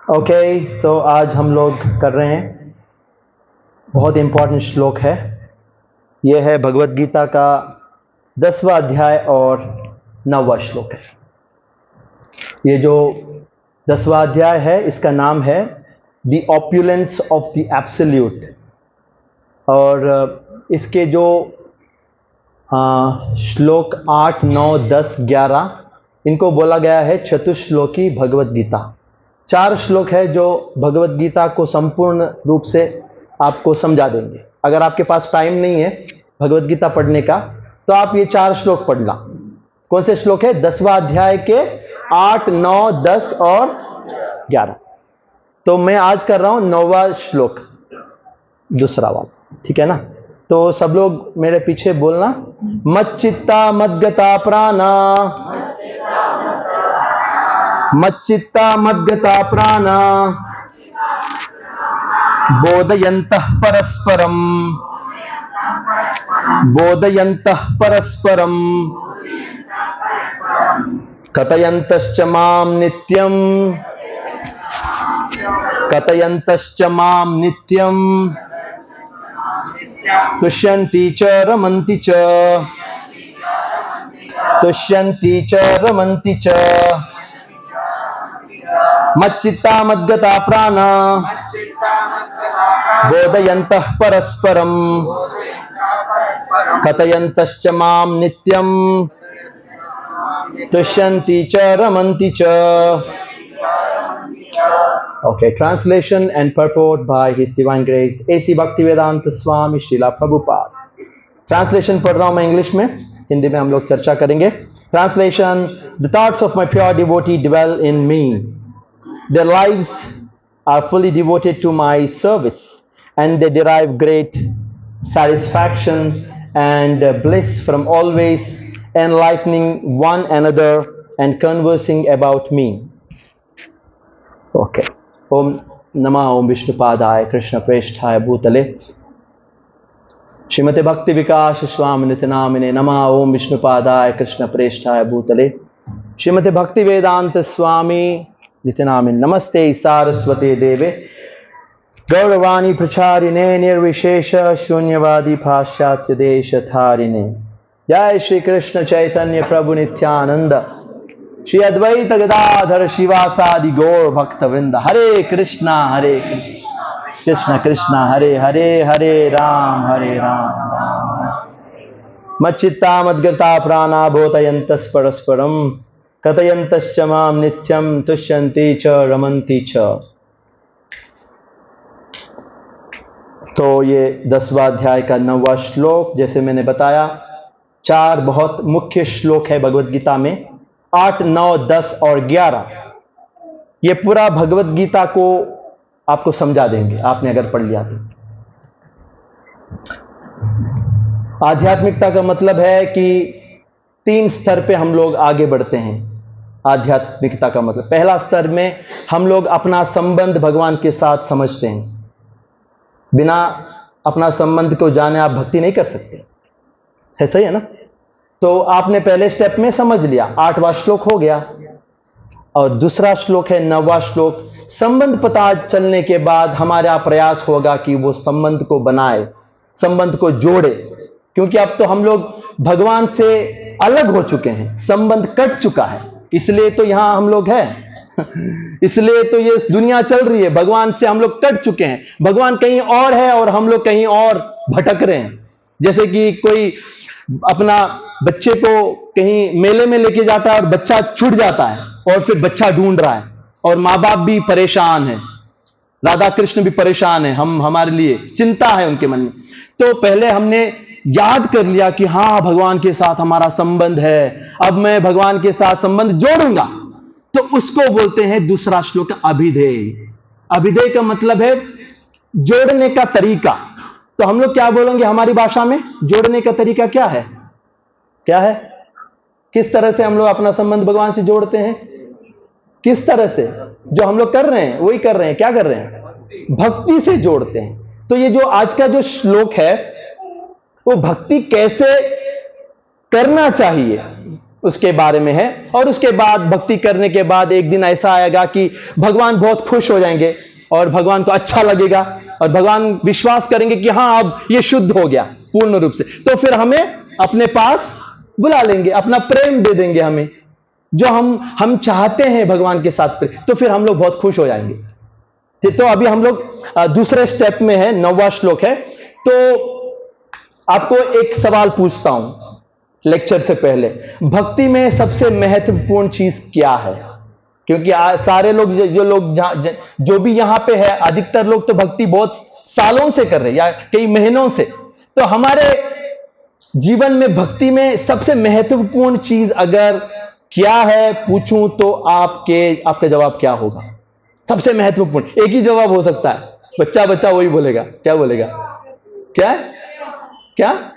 Okay, सो आज हम लोग कर रहे हैं, बहुत इंपॉर्टेंट श्लोक है। यह है भगवत गीता का 10वां अध्याय और 9वां श्लोक है। ये जो 10वां अध्याय है इसका नाम है the opulence of the absolute, और इसके जो श्लोक 8, 9, 10, 11 इनको बोला गया है चतुश्लोकी भगवत गीता। 4 श्लोक है जो भगवत गीता को संपूर्ण रूप से आपको समझा देंगे। अगर आपके पास टाइम नहीं है भगवत गीता पढ़ने का तो आप ये 4 श्लोक पढ़ना। कौन से श्लोक है? 10वां अध्याय के 8, 9, 10 और 11। तो मैं आज कर रहा हूं 9वां श्लोक, दूसरा वाला, ठीक है ना? तो सब लोग मेरे पीछे बोलना, मच्चित्ता मद्गता प्राणा, मच्चित्ता मद्गता प्राणा, बोधयन्तः परस्परम, बोधयन्तः परस्परम, कथयन्तश्च मां नित्यं, कथयन्तश्च मां नित्यं, तुष्यन्ति च रमन्ति च, तुष्यन्ति च रमन्ति च, मच्चित्ता मद्गता प्राणा, बोधयन्तः परस्परम, कथयन्तश्च मां नित्यं, तुष्यन्ति च रमन्ति च। Okay, translation and purport by His Divine Grace A.C. Bhaktivedanta Swami Srila Prabhupada। Translation पढ़ रहा हूं मैं इंग्लिश में, हिंदी में हम लोग चर्चा करेंगे। Translation: The thoughts of my pure devotee dwell in me. Their lives are fully devoted to my service, and they derive great satisfaction and bliss from always enlightening one another and conversing about me. Okay. ओम नमः ओम विष्णुपादाय कृष्ण प्रेष्ठाय भूतले श्रीमते भक्ति विकास स्वामी नित्यानामिने नमः ओम विष्णुपादाय कृष्ण प्रेष्ठाय भूतले श्रीमते भक्ति वेदांत स्वामी नित्यानामिने नमस्ते सारस्वते देवे गौरवाणी प्रचारिणे निर्विशेष शून्यवादी पाश्चात्य देशधारिणे। जय श्री कृष्ण चैतन्य प्रभु नित्यानंद श्री अद्वैत गदाधर शिवासादि गौर भक्त वृंद। हरे कृष्णा कृष्ण कृष्ण हरे हरे, हरे राम मच्चित्ता मद्गता प्राणा, बोधयन्तः परस्परम, कथयन्तश्च मां नित्यं, तुष्यन्ति च रमन्ति च। तो ये 10वां अध्याय का 9वां श्लोक, जैसे मैंने बताया 4 बहुत मुख्य श्लोक है भगवत गीता में, 8, 9, 10 और 11। ये पूरा भगवत गीता को आपको समझा देंगे, आपने अगर पढ़ लिया तो। आध्यात्मिकता का मतलब है कि 3 स्तर पे हम लोग आगे बढ़ते हैं। आध्यात्मिकता का मतलब, पहला स्तर में हम लोग अपना संबंध भगवान के साथ समझते हैं। बिना अपना संबंध को जाने आप भक्ति नहीं कर सकते, है सही है ना? तो आपने पहले स्टेप में समझ लिया, 8वां श्लोक हो गया। और दूसरा श्लोक है 9वां श्लोक। संबंध पता चलने के बाद हमारा प्रयास होगा कि वो संबंध को बनाए, संबंध को जोड़े, क्योंकि अब तो हम लोग भगवान से अलग हो चुके हैं, संबंध कट चुका है। इसलिए तो यहां हम लोग हैं इसलिए तो ये दुनिया चल रही है, भगवान से हम लोग कट चुके हैं। भगवान कहीं और है और हम लोग कहीं और भटक रहे हैं। जैसे कि कोई अपना बच्चे को कहीं मेले में लेके जाता है और बच्चा छूट जाता है, और फिर बच्चा ढूंढ रहा है, और माँ बाप भी परेशान है, राधा कृष्ण भी परेशान है, हमारे लिए चिंता है उनके मन में। तो पहले हमने याद कर लिया कि हाँ, भगवान के साथ हमारा संबंध है, अब मैं भगवान के साथ संबंध जोड़ूंगा, तो उसको बोलते हैं दूसरा श्लोक अभिधेय। अभिधेय का मतलब है जोड़ने का तरीका। तो हम लोग क्या बोलेंगे हमारी भाषा में? जोड़ने का तरीका क्या है? क्या है? किस तरह से हम लोग अपना संबंध भगवान से जोड़ते हैं? किस तरह से? जो हम लोग कर रहे हैं वही कर रहे हैं। क्या कर रहे हैं? भक्ति से जोड़ते हैं। तो ये जो आज का जो श्लोक है वो भक्ति कैसे करना चाहिए, उसके बारे में है। और उसके बाद भक्ति करने के बाद एक दिन ऐसा आएगा कि भगवान बहुत खुश हो जाएंगे और भगवान को अच्छा लगेगा और भगवान विश्वास करेंगे कि हाँ अब ये शुद्ध हो गया पूर्ण रूप से, तो फिर हमें अपने पास बुला लेंगे, अपना प्रेम दे देंगे हमें, जो हम चाहते हैं भगवान के साथ प्रेम, तो फिर हम लोग बहुत खुश हो जाएंगे। तो अभी हम लोग दूसरे स्टेप में है, 9वां श्लोक है। तो आपको एक सवाल पूछता हूं लेक्चर से पहले, भक्ति में सबसे महत्वपूर्ण चीज क्या है? क्योंकि सारे लोग जो भी यहां पे है, अधिकतर लोग तो भक्ति बहुत सालों से कर रहे हैं या कई महीनों से। तो हमारे जीवन में भक्ति में सबसे महत्वपूर्ण चीज अगर क्या है पूछूं तो आपका जवाब क्या होगा? सबसे महत्वपूर्ण एक ही जवाब हो सकता है, बच्चा वही बोलेगा। क्या बोलेगा? क्या?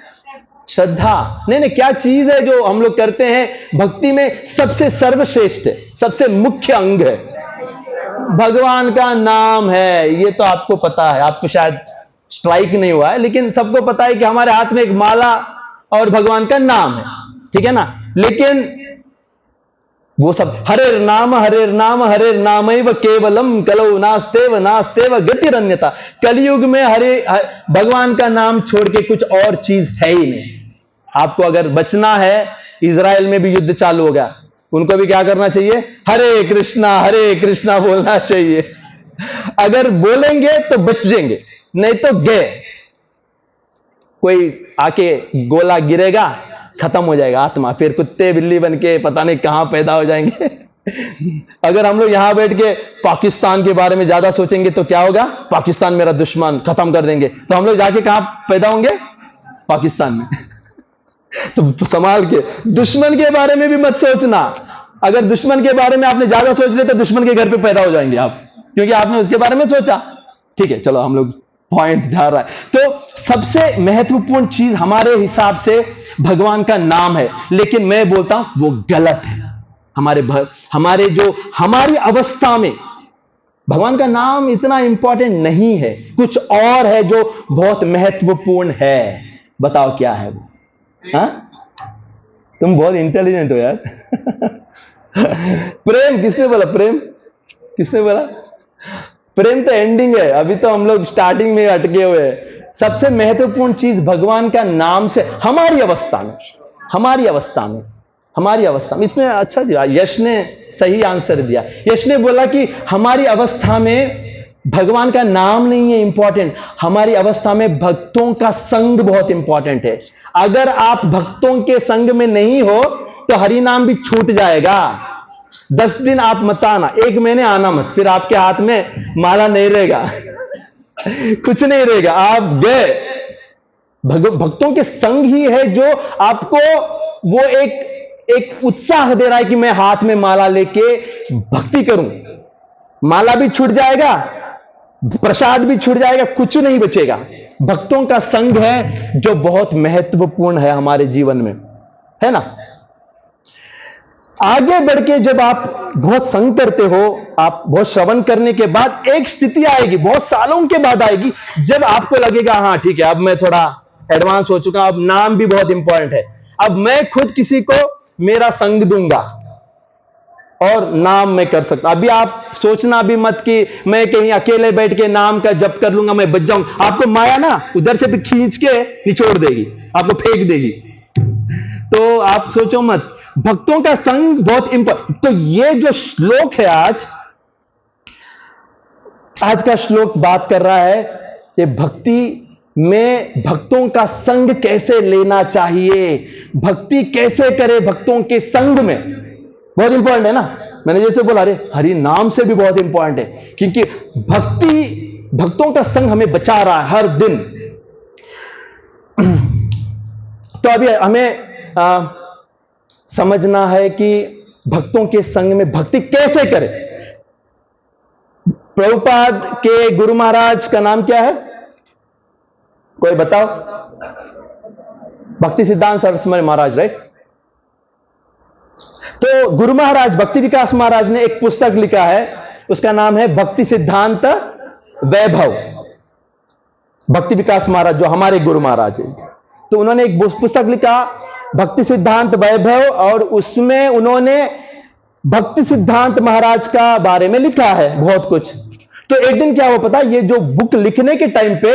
श्रद्धा। नहीं, क्या चीज है जो हम लोग करते हैं भक्ति में सबसे सर्वश्रेष्ठ है, सबसे मुख्य अंग है? भगवान का नाम है। ये तो आपको पता है, आपको शायद स्ट्राइक नहीं हुआ है, लेकिन सबको पता है कि हमारे हाथ में एक माला और भगवान का नाम है, ठीक है ना? लेकिन वो सब हरे नाम केवलम कलौ नास्तेव गतिरन्यता। कलयुग में भगवान का नाम छोड़ के कुछ और चीज है ही नहीं। आपको अगर बचना है, इजराइल में भी युद्ध चालू हो गया, उनको भी क्या करना चाहिए? हरे कृष्णा बोलना चाहिए। अगर बोलेंगे तो बच जाएंगे, नहीं तो गए। कोई आके गोला गिरेगा, खत्म हो जाएगा आत्मा, फिर कुत्ते बिल्ली बन के पता नहीं कहां पैदा हो जाएंगे। अगर हम लोग यहां बैठ के पाकिस्तान के बारे में ज्यादा सोचेंगे तो क्या होगा? पाकिस्तान मेरा दुश्मन, खत्म कर देंगे। तो हम लोग जाके कहां पैदा होंगे? पाकिस्तान में। तो संभाल के, दुश्मन के बारे में भी मत सोचना। अगर दुश्मन के बारे में आपने ज्यादा सोच लिया तो दुश्मन के घर पे पैदा हो जाएंगे आप, क्योंकि आपने उसके बारे में सोचा। ठीक है, चलो हम लोग पॉइंट जा रहा है। तो सबसे महत्वपूर्ण चीज हमारे हिसाब से भगवान का नाम है, लेकिन मैं बोलता हूं वो गलत है। हमारी अवस्था में भगवान का नाम इतना इंपॉर्टेंट नहीं है, कुछ और है जो बहुत महत्वपूर्ण है। बताओ क्या है वो? हाँ, तुम बहुत इंटेलिजेंट हो यार। प्रेम किसने बोला? किसने बोला? प्रेम तो एंडिंग है, अभी तो हम लोग स्टार्टिंग में अटके हुए हैं। सबसे महत्वपूर्ण चीज भगवान का नाम से हमारी अवस्था में इसने अच्छा दिया, यश ने सही आंसर दिया। यश ने बोला कि हमारी अवस्था में भगवान का नाम नहीं है इंपॉर्टेंट, हमारी अवस्था में भक्तों का संग बहुत इंपॉर्टेंट है। अगर आप भक्तों के संग में नहीं हो तो हरि नाम भी छूट जाएगा। 10 दिन आप मत आना, 1 महीने आना मत, फिर आपके हाथ में माला नहीं रहेगा। कुछ नहीं रहेगा, आप गए। भक्तों के संग ही है जो आपको वो एक उत्साह दे रहा है कि मैं हाथ में माला लेके भक्ति करूं। माला भी छूट जाएगा, प्रसाद भी छूट जाएगा, कुछ नहीं बचेगा। भक्तों का संग है जो बहुत महत्वपूर्ण है हमारे जीवन में, है ना? आगे बढ़ के जब आप बहुत संग करते हो, आप बहुत श्रवण करने के बाद एक स्थिति आएगी, बहुत सालों के बाद आएगी, जब आपको लगेगा हाँ ठीक है, अब मैं थोड़ा एडवांस हो चुका, अब नाम भी बहुत इंपॉर्टेंट है, अब मैं खुद किसी को मेरा संग दूंगा और नाम मैं कर सकता। अभी आप सोचना भी मत कि मैं कहीं अकेले बैठ के नाम का जप कर लूंगा, मैं बच जाऊंगा। आपको माया ना उधर से भी खींच के निचोड़ देगी, आपको फेंक देगी। तो आप सोचो मत, भक्तों का संग बहुत इंपॉर्टेंट। तो ये जो श्लोक है आज का श्लोक बात कर रहा है कि भक्ति में भक्तों का संग कैसे लेना चाहिए, भक्ति कैसे करे भक्तों के संग में, बहुत इंपॉर्टेंट है ना। मैंने जैसे बोला, अरे हरि नाम से भी बहुत इंपॉर्टेंट है, क्योंकि भक्तों का संग हमें बचा रहा है हर दिन। तो अभी हमें समझना है कि भक्तों के संग में भक्ति कैसे करें। प्रभुपाद के गुरु महाराज का नाम क्या है? कोई बताओ? भक्ति सिद्धांत सरस्वती महाराज, राइट? तो गुरु महाराज भक्ति विकास महाराज ने एक पुस्तक लिखा है, उसका नाम है भक्ति सिद्धांत वैभव। भक्ति विकास महाराज जो हमारे गुरु महाराज है, तो उन्होंने एक पुस्तक लिखा भक्ति सिद्धांत वैभव, और उसमें उन्होंने भक्ति सिद्धांत महाराज का बारे में लिखा है बहुत कुछ। तो एक दिन क्या हुआ पता, ये जो बुक लिखने के टाइम पे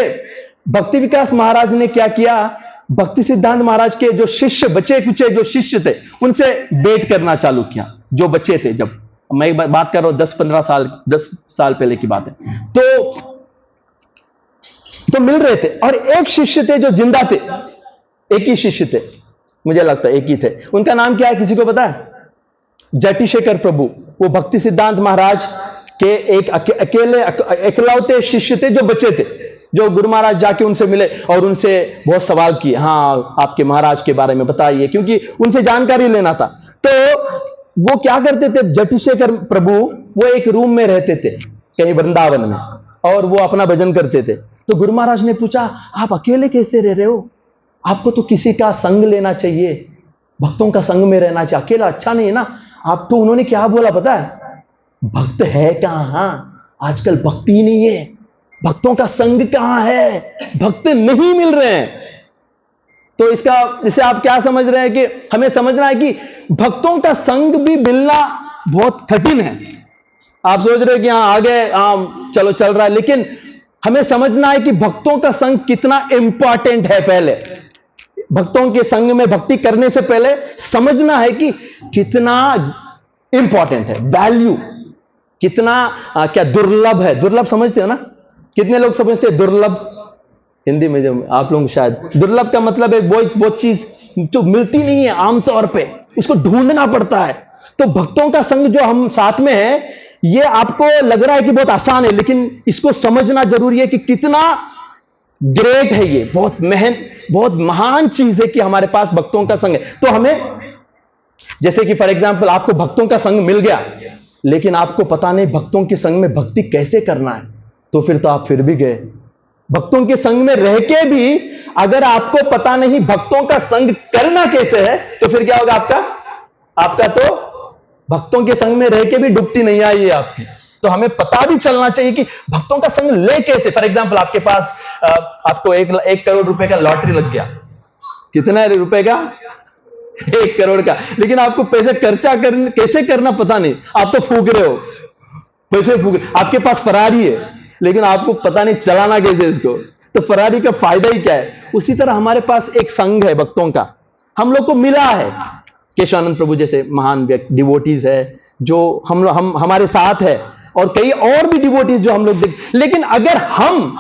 भक्ति विकास महाराज ने क्या किया, भक्ति सिद्धांत महाराज के जो शिष्य, बचे कुचे जो शिष्य थे, उनसे डेट करना चालू किया। जो बच्चे थे, जब मैं बात कर रहा हूं 10-15 साल, 10 साल पहले की बात है, तो मिल रहे थे। और एक शिष्य थे जो जिंदा थे, एक ही शिष्य थे, मुझे लगता है एक ही थे। उनका नाम क्या है, किसी को पता है? जटिशेखर प्रभु। वो भक्ति सिद्धांत महाराज के एक अकेले एकलौते शिष्य थे जो बचे थे, जो गुरु महाराज जाके उनसे मिले और उनसे बहुत सवाल किए, हाँ आपके महाराज के बारे में बताइए, क्योंकि उनसे जानकारी लेना था। तो वो क्या करते थे, जटिशेखर प्रभु, वो एक रूम में रहते थे कहीं वृंदावन में, और वो अपना भजन करते थे। तो गुरु महाराज ने पूछा, आप अकेले कैसे रह रहे हो? आपको तो किसी का संग लेना चाहिए, भक्तों का संग में रहना चाहिए, अकेला अच्छा नहीं है ना आप। तो उन्होंने क्या बोला पता है? भक्त है कहां, आजकल भक्ति ही नहीं है, भक्तों का संग कहां है, भक्त नहीं मिल रहे हैं। तो इससे आप क्या समझ रहे हैं कि हमें समझना है कि भक्तों का संग भी मिलना बहुत कठिन है। आप सोच रहे हैं कि हाँ आगे, हाँ चलो चल रहा है, लेकिन हमें समझना है कि भक्तों का संग कितना इंपॉर्टेंट है। पहले भक्तों के संग में भक्ति करने से पहले समझना है कि कितना इंपॉर्टेंट है, वैल्यू कितना क्या दुर्लभ है। दुर्लभ समझते हो ना? कितने लोग समझते हैं दुर्लभ? हिंदी में जो आप लोग शायद, दुर्लभ का मतलब है वो चीज जो मिलती नहीं है आमतौर पे, उसको ढूंढना पड़ता है। तो भक्तों का संग जो हम साथ में है, ये आपको लग रहा है कि बहुत आसान है, लेकिन इसको समझना जरूरी है कि कितना ग्रेट है ये, बहुत महान चीज है कि हमारे पास भक्तों का संग है। तो हमें, जैसे कि फॉर एग्जांपल आपको भक्तों का संग मिल गया, लेकिन आपको पता नहीं भक्तों के संग में भक्ति कैसे करना है, तो फिर तो आप फिर भी गए। भक्तों के संग में रह के भी अगर आपको पता नहीं भक्तों का संग करना कैसे है, तो फिर क्या होगा आपका तो भक्तों के संग में रह के भी डुबती नहीं आई है आपकी। तो हमें पता भी चलना चाहिए कि भक्तों का संग ले कैसे। फॉर एग्जांपल आपके पास आपको 1 करोड़ रुपए का लॉटरी लग गया। कितना रुपए का? 1 करोड़ का। लेकिन आपको पैसे खर्चा कैसे करना पता नहीं, आप तो फूक रहे हो, पैसे फूक रहे। आपके पास फरारी है, लेकिन आपको पता नहीं चलाना कैसे इसको, तो फरारी का फायदा ही क्या है? उसी तरह हमारे पास एक संग है भक्तों का, हम लोग को मिला है। केशवानंद प्रभु जैसे महान डिवोटीज है जो हमारे साथ है, और कई और भी डिवोटीज जो हम लोग देख। लेकिन अगर हम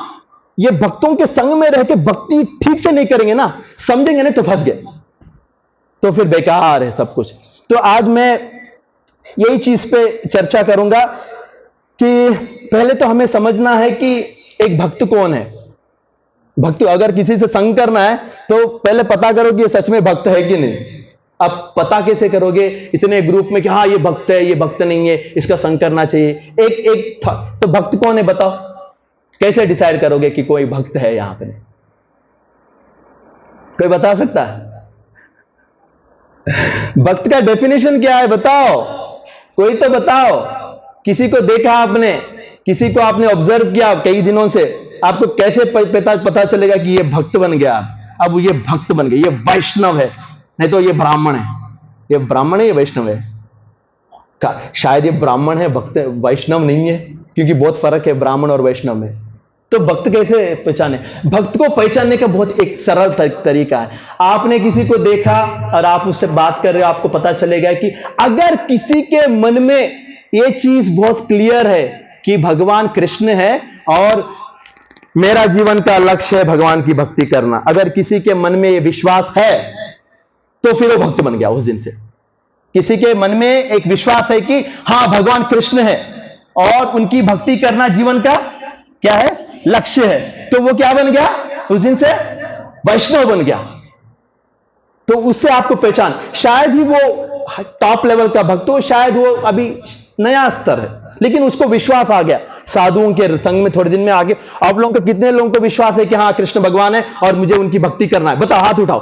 ये भक्तों के संग में रह के भक्ति ठीक से नहीं करेंगे ना, समझेंगे नहीं, तो फंस गए, तो फिर बेकार है सब कुछ। तो आज मैं यही चीज पे चर्चा करूंगा कि पहले तो हमें समझना है कि एक भक्त कौन है। भक्त, अगर किसी से संग करना है तो पहले पता करो कि ये सच में भक्त है कि नहीं। अब पता कैसे करोगे इतने ग्रुप में कि हाँ ये भक्त है, ये भक्त नहीं है, इसका संग करना चाहिए। एक तो भक्त कौन है बताओ? कैसे डिसाइड करोगे कि कोई भक्त है? यहां पे कोई बता सकता है? भक्त का डेफिनेशन क्या है बताओ, कोई तो बताओ। किसी को देखा आपने, किसी को आपने ऑब्जर्व किया कई दिनों से, आपको कैसे पता चलेगा कि ये भक्त बन गया? अब ये भक्त बन गया, ये वैष्णव है, नहीं तो ये ब्राह्मण है। ये ब्राह्मण है, ये वैष्णव है। शायद ये ब्राह्मण है, भक्त वैष्णव नहीं है, क्योंकि बहुत फर्क है ब्राह्मण और वैष्णव में। तो भक्त कैसे पहचाने? भक्त को पहचानने का बहुत एक सरल तरीका है। आपने किसी को देखा और आप उससे बात कर रहे हो, आपको पता चलेगा कि अगर किसी के मन में ये चीज बहुत क्लियर है कि भगवान कृष्ण है और मेरा जीवन का लक्ष्य है भगवान की भक्ति करना, अगर किसी के मन में ये विश्वास है, तो फिर वो भक्त बन गया उस दिन से। किसी के मन में एक विश्वास है कि हां भगवान कृष्ण है और उनकी भक्ति करना जीवन का क्या है? लक्ष्य है, तो वो क्या बन गया? उस दिन से वैष्णव बन गया। तो उससे आपको पहचान, शायद ही वो टॉप लेवल का भक्त हो, शायद वो अभी नया स्तर है, लेकिन उसको विश्वास आ गया साधुओं के संग में थोड़े दिन में आगे। आप लोगों को कितने लोगों को विश्वास है कि हाँ कृष्ण भगवान है और मुझे उनकी भक्ति करना है? बताओ, हाथ उठाओ।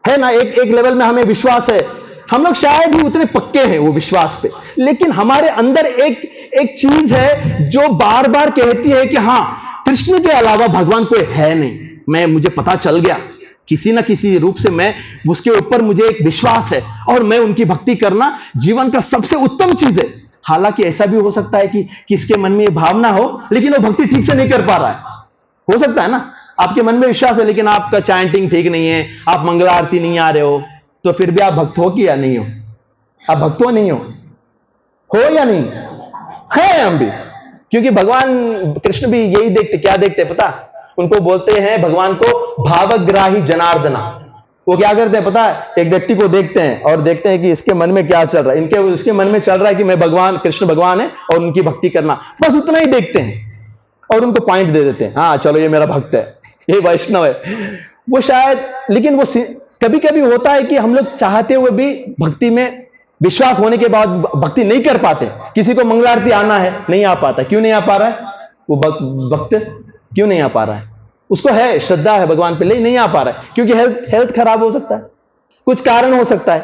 है ना? एक लेवल में हमें विश्वास है। हम लोग शायद ही उतने पक्के हैं वो विश्वास पे, लेकिन हमारे अंदर एक चीज है जो बार बार कहती है कि हां कृष्ण के अलावा भगवान कोई है नहीं। मुझे पता चल गया किसी ना किसी रूप से मैं उसके ऊपर मुझे एक विश्वास है और मैं उनकी भक्ति करना जीवन का सबसे उत्तम चीज है। हालांकि ऐसा भी हो सकता है कि किसके मन में ये भावना हो लेकिन वो भक्ति ठीक से नहीं कर पा रहा है। हो सकता है ना, आपके मन में विश्वास है लेकिन आपका चैंटिंग ठीक नहीं है, आप मंगला आरती नहीं आ रहे हो, तो फिर भी आप भक्त हो कि या नहीं हो? आप भक्त हो नहीं हो या नहीं है? हम भी, क्योंकि भगवान कृष्ण भी यही देखते, क्या देखते पता? उनको बोलते हैं भगवान को भावग्राही जनार्दना। वो क्या करते हैं पता है? एक व्यक्ति को देखते हैं और देखते हैं कि इसके मन में क्या चल रहा है। इसके मन में चल रहा है कि मैं भगवान, कृष्ण भगवान है और उनकी भक्ति करना, बस उतना ही देखते हैं और उनको पॉइंट दे देते हैं, हाँ चलो ये मेरा भक्त है, ये वैष्णव है। वो शायद, लेकिन वो कभी कभी होता है कि हम लोग चाहते हुए भी भक्ति में विश्वास होने के बाद भक्ति नहीं कर पाते। किसी को मंगला आरती आना है, नहीं आ पाता। क्यों नहीं आ पा रहा है? वो भक्त क्यों नहीं आ पा रहा है? उसको है, श्रद्धा है भगवान पे, लेकिन नहीं आ पा रहा है क्योंकि हेल्थ खराब हो सकता है, कुछ कारण हो सकता है।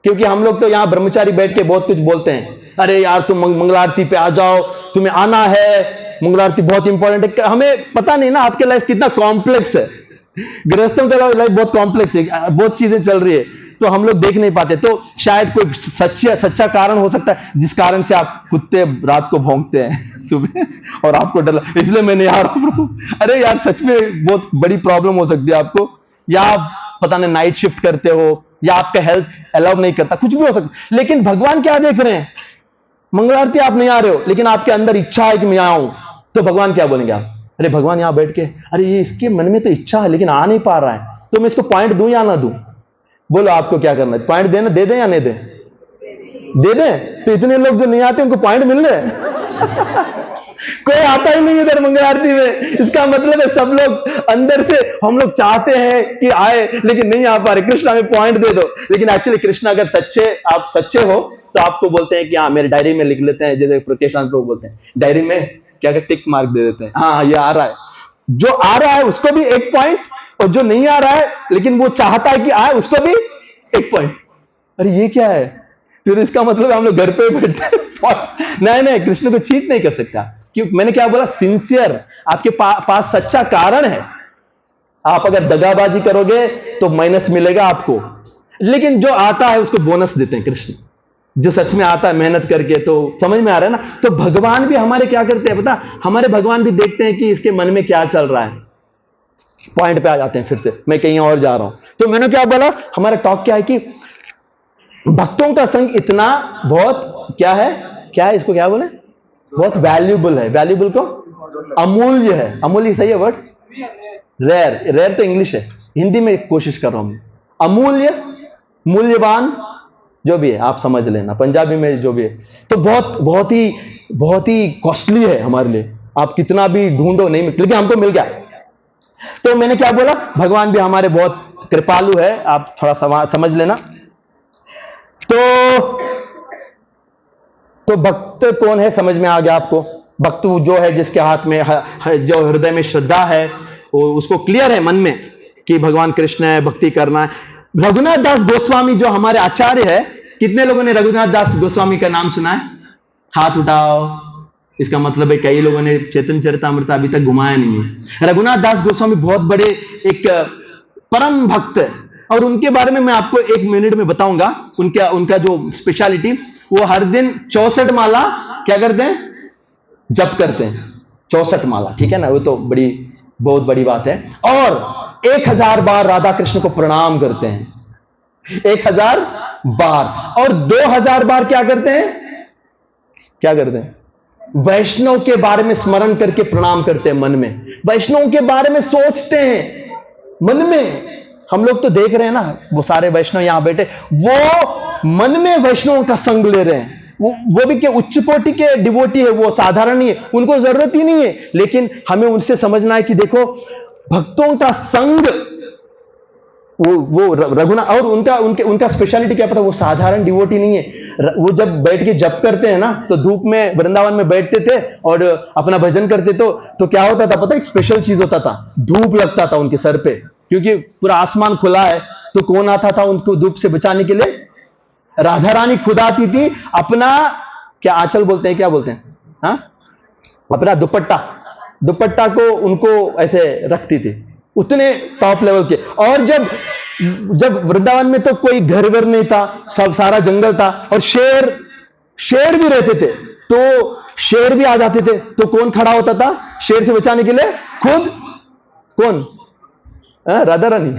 क्योंकि हम लोग तो यहां ब्रह्मचारी बैठ के बहुत कुछ बोलते हैं, अरे यार तुम मंगला आरती पे आ जाओ, तुम्हें आना है, मंगला आरती बहुत इंपॉर्टेंट है। हमें पता नहीं ना आपके लाइफ कितना कॉम्प्लेक्स है, गृहस्थों का लाइफ बहुत कॉम्प्लेक्स है, बहुत चीजें चल रही है, तो हम लोग देख नहीं पाते। तो शायद कोई सच्चा कारण हो सकता है जिस कारण से आप कुत्ते रात को भौंकते हैं सुबह और आपको डर, इसलिए मैं नहीं आ रहा हूं। अरे यार सच में बहुत बड़ी प्रॉब्लम हो सकती है आपको, या आप पता नहीं नाइट शिफ्ट करते हो, या आपका हेल्थ अलाउ नहीं करता, कुछ भी हो सकता है। लेकिन भगवान क्या देख रहे हैं? मंगला आरती आप नहीं आ रहे हो लेकिन आपके अंदर इच्छा है कि मैं आऊं, तो भगवान क्या बोलेंगे? आप अरे भगवान यहां बैठ के, अरे ये इसके मन में तो इच्छा है लेकिन आ नहीं पा रहा है, तो मैं इसको पॉइंट दूं या ना दूं? बोलो आपको क्या करना है? पॉइंट देना, दे दें या नहीं दें? दे दें। तो इतने लोग जो नहीं आते उनको पॉइंट मिल रहे कोई आता ही नहीं इधर मंगला आरती में, इसका मतलब है सब लोग अंदर से, हम लोग चाहते हैं कि आए लेकिन नहीं आ पा रहे, कृष्ण हमें पॉइंट दे दो। लेकिन एक्चुअली कृष्ण अगर आप सच्चे हो तो आपको बोलते हैं कि हाँ मेरे डायरी में लिख लेते हैं, जैसे प्रकेशांत प्रभु बोलते हैं डायरी में क्या टिक मार्क दे देते हैं, हाँ ये आ रहा है। जो आ रहा है उसको भी एक पॉइंट, और जो नहीं आ रहा है लेकिन वो चाहता है कि आए उसको भी एक पॉइंट। अरे ये क्या है? फिर इसका मतलब हम लोग घर पे बैठते हैं। नहीं, कृष्ण को चीट नहीं कर सकता। क्यों? मैंने क्या बोला? सिंसियर, आपके पास सच्चा कारण है। आप अगर दगाबाजी करोगे तो माइनस मिलेगा आपको, लेकिन जो आता है उसको बोनस देते हैं कृष्ण, जो सच में आता है मेहनत करके। तो समझ में आ रहा है ना? तो भगवान भी हमारे क्या करते हैं पता? हमारे भगवान भी देखते हैं कि इसके मन में क्या चल रहा है, पॉइंट पे आ जाते हैं। फिर से मैं कहीं और जा रहा हूं। तो मैंने क्या बोला? हमारा टॉक क्या है कि भक्तों का संग इतना बहुत क्या है इसको क्या बोले? बहुत वैल्यूबल है। वैल्यूबल को अमूल्य है। अमूल्य सही है वर्ड? रेयर तो इंग्लिश है, हिंदी में कोशिश कर रहा हूं। अमूल्य, मूल्यवान, जो भी है आप समझ लेना, पंजाबी में जो भी है। तो बहुत ही कॉस्टली है हमारे लिए। आप कितना भी ढूंढो नहीं मिलता, लेकिन हमको मिल गया। तो मैंने क्या बोला? भगवान भी हमारे बहुत कृपालु है, आप थोड़ा समझ लेना। तो भक्त कौन है समझ में आ गया आपको? भक्त जो है जिसके हाथ में जो हृदय में श्रद्धा है, उसको क्लियर है मन में कि भगवान कृष्ण है, भक्ति करना है। रघुनाथ दास गोस्वामी जो हमारे आचार्य है, कितने लोगों ने रघुनाथ दास गोस्वामी का नाम सुना है? हाथ उठाओ। इसका मतलब है कई लोगों ने चेतन चरितामृत अभी तक घुमाया नहीं है। रघुनाथ दास गोस्वामी बहुत बड़े एक परम भक्त है, और उनके बारे में मैं आपको 1 मिनट में बताऊंगा। उनका जो स्पेशलिटी, वो हर दिन 64 माला क्या करते हैं? जप करते हैं। 64 माला, ठीक है ना? वो तो बहुत बड़ी बात है। और 1000 बार राधा कृष्ण को प्रणाम करते हैं। 1000 बार। और 2000 बार क्या करते हैं? वैष्णव के बारे में स्मरण करके प्रणाम करते हैं मन में। वैष्णव के बारे में सोचते हैं मन में। हम लोग तो देख रहे हैं ना, वो सारे वैष्णव यहां बैठे, वो मन में वैष्णव का संग ले रहे हैं। वो भी क्या उच्च कोटि के डिवोटी है, वो साधारण नहीं है, उनको जरूरत ही नहीं है। लेकिन हमें उनसे समझना है कि देखो, भक्तों का संग, वो रघुनाथ, और उनका स्पेशलिटी क्या पता? वो साधारण डिवोटी नहीं है। वो जब बैठ के जप करते हैं ना, तो धूप में वृंदावन में बैठते थे और अपना भजन करते, तो क्या होता था पता? एक स्पेशल चीज होता था, धूप लगता था उनके सर पे, क्योंकि पूरा आसमान खुला है। तो कौन आता था उनको धूप से बचाने के लिए? राधा रानी खुद आती थी। अपना क्या आंचल बोलते हैं, क्या बोलते हैं, हाँ, अपना दुपट्टा को उनको ऐसे रखती थी, उतने टॉप लेवल के। और जब वृंदावन में तो कोई घर वर नहीं था, सब सारा जंगल था, और शेर भी रहते थे, तो शेर भी आ जाते थे, तो कौन खड़ा होता था शेर से बचाने के लिए? खुद कौन? राधा रानी।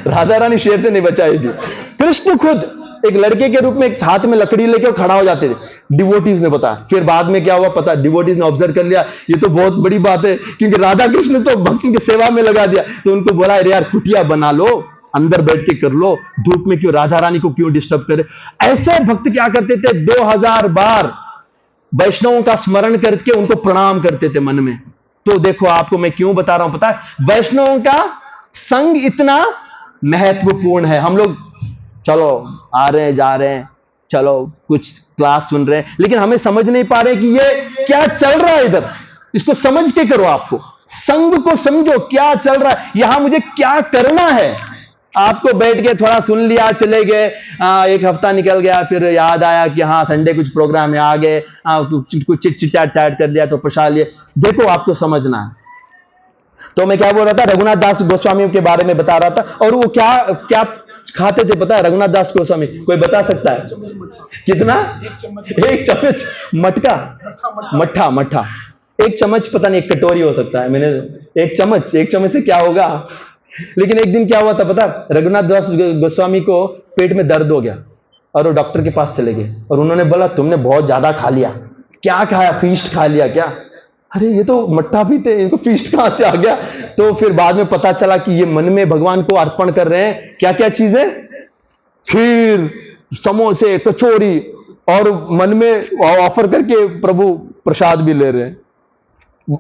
राधा रानी शेर से नहीं बचाएगी, कृष्ण खुद एक लड़के के रूप में एक हाथ में लकड़ी लेके खड़ा हो जाते थे। डिवोटीज ने बताया, फिर बाद में क्या हुआ पता, डिवोटीज ने ऑब्जर्व कर लिया ये तो बहुत बड़ी बात है, क्योंकि राधा कृष्ण तो भक्तों की सेवा में लगा दिया, तो उनको बोला अरे यार कुटिया बना लो, अंदर बैठ के कर लो, धूप में क्यों, राधा रानी को क्यों डिस्टर्ब करे। ऐसे भक्त क्या करते थे, 2000 बार वैष्णवों का स्मरण करके उनको प्रणाम करते थे मन में। तो देखो आपको मैं क्यों बता रहा हूं पता है, वैष्णवों का संग इतना महत्वपूर्ण है। हम लोग चलो आ रहे हैं जा रहे हैं, चलो कुछ क्लास सुन रहे हैं, लेकिन हमें समझ नहीं पा रहे कि ये क्या चल रहा है इधर। इसको समझ के करो, आपको संग को समझो क्या चल रहा है, यहां मुझे क्या करना है। आपको बैठ के थोड़ा सुन लिया चले गए, एक हफ्ता निकल गया, फिर याद आया कि हाँ संडे कुछ प्रोग्राम है, आ गए, कुछ चिट चाट कर लिया तो प्रसाद लिए। देखो आपको समझना है। तो मैं क्या बोल रहा था, रघुनाथ दास गोस्वामी के बारे में बता रहा था, और वो क्या क्या खाते थे पता है रघुनाथ दास गोस्वामी? कोई बता सकता है कितना? एक चम्मच मट्ठा। एक चम्मच पता नहीं, एक कटोरी हो सकता है, मैंने एक चम्मच से क्या होगा। लेकिन एक दिन क्या हुआ था पता, रघुनाथ दास गोस्वामी को पेट में दर्द हो गया और वो डॉक्टर के पास चले गए, और उन्होंने बोला तुमने बहुत ज्यादा खा लिया। क्या खाया? फीस्ट खा लिया क्या? अरे ये तो मट्ठा पीते, इनको फीस्ट कहां से आ गया? तो फिर बाद में पता चला कि ये मन में भगवान को अर्पण कर रहे हैं क्या क्या चीजें, खीर, समोसे, कचौरी, और मन में ऑफर करके प्रभु प्रसाद भी ले रहे हैं।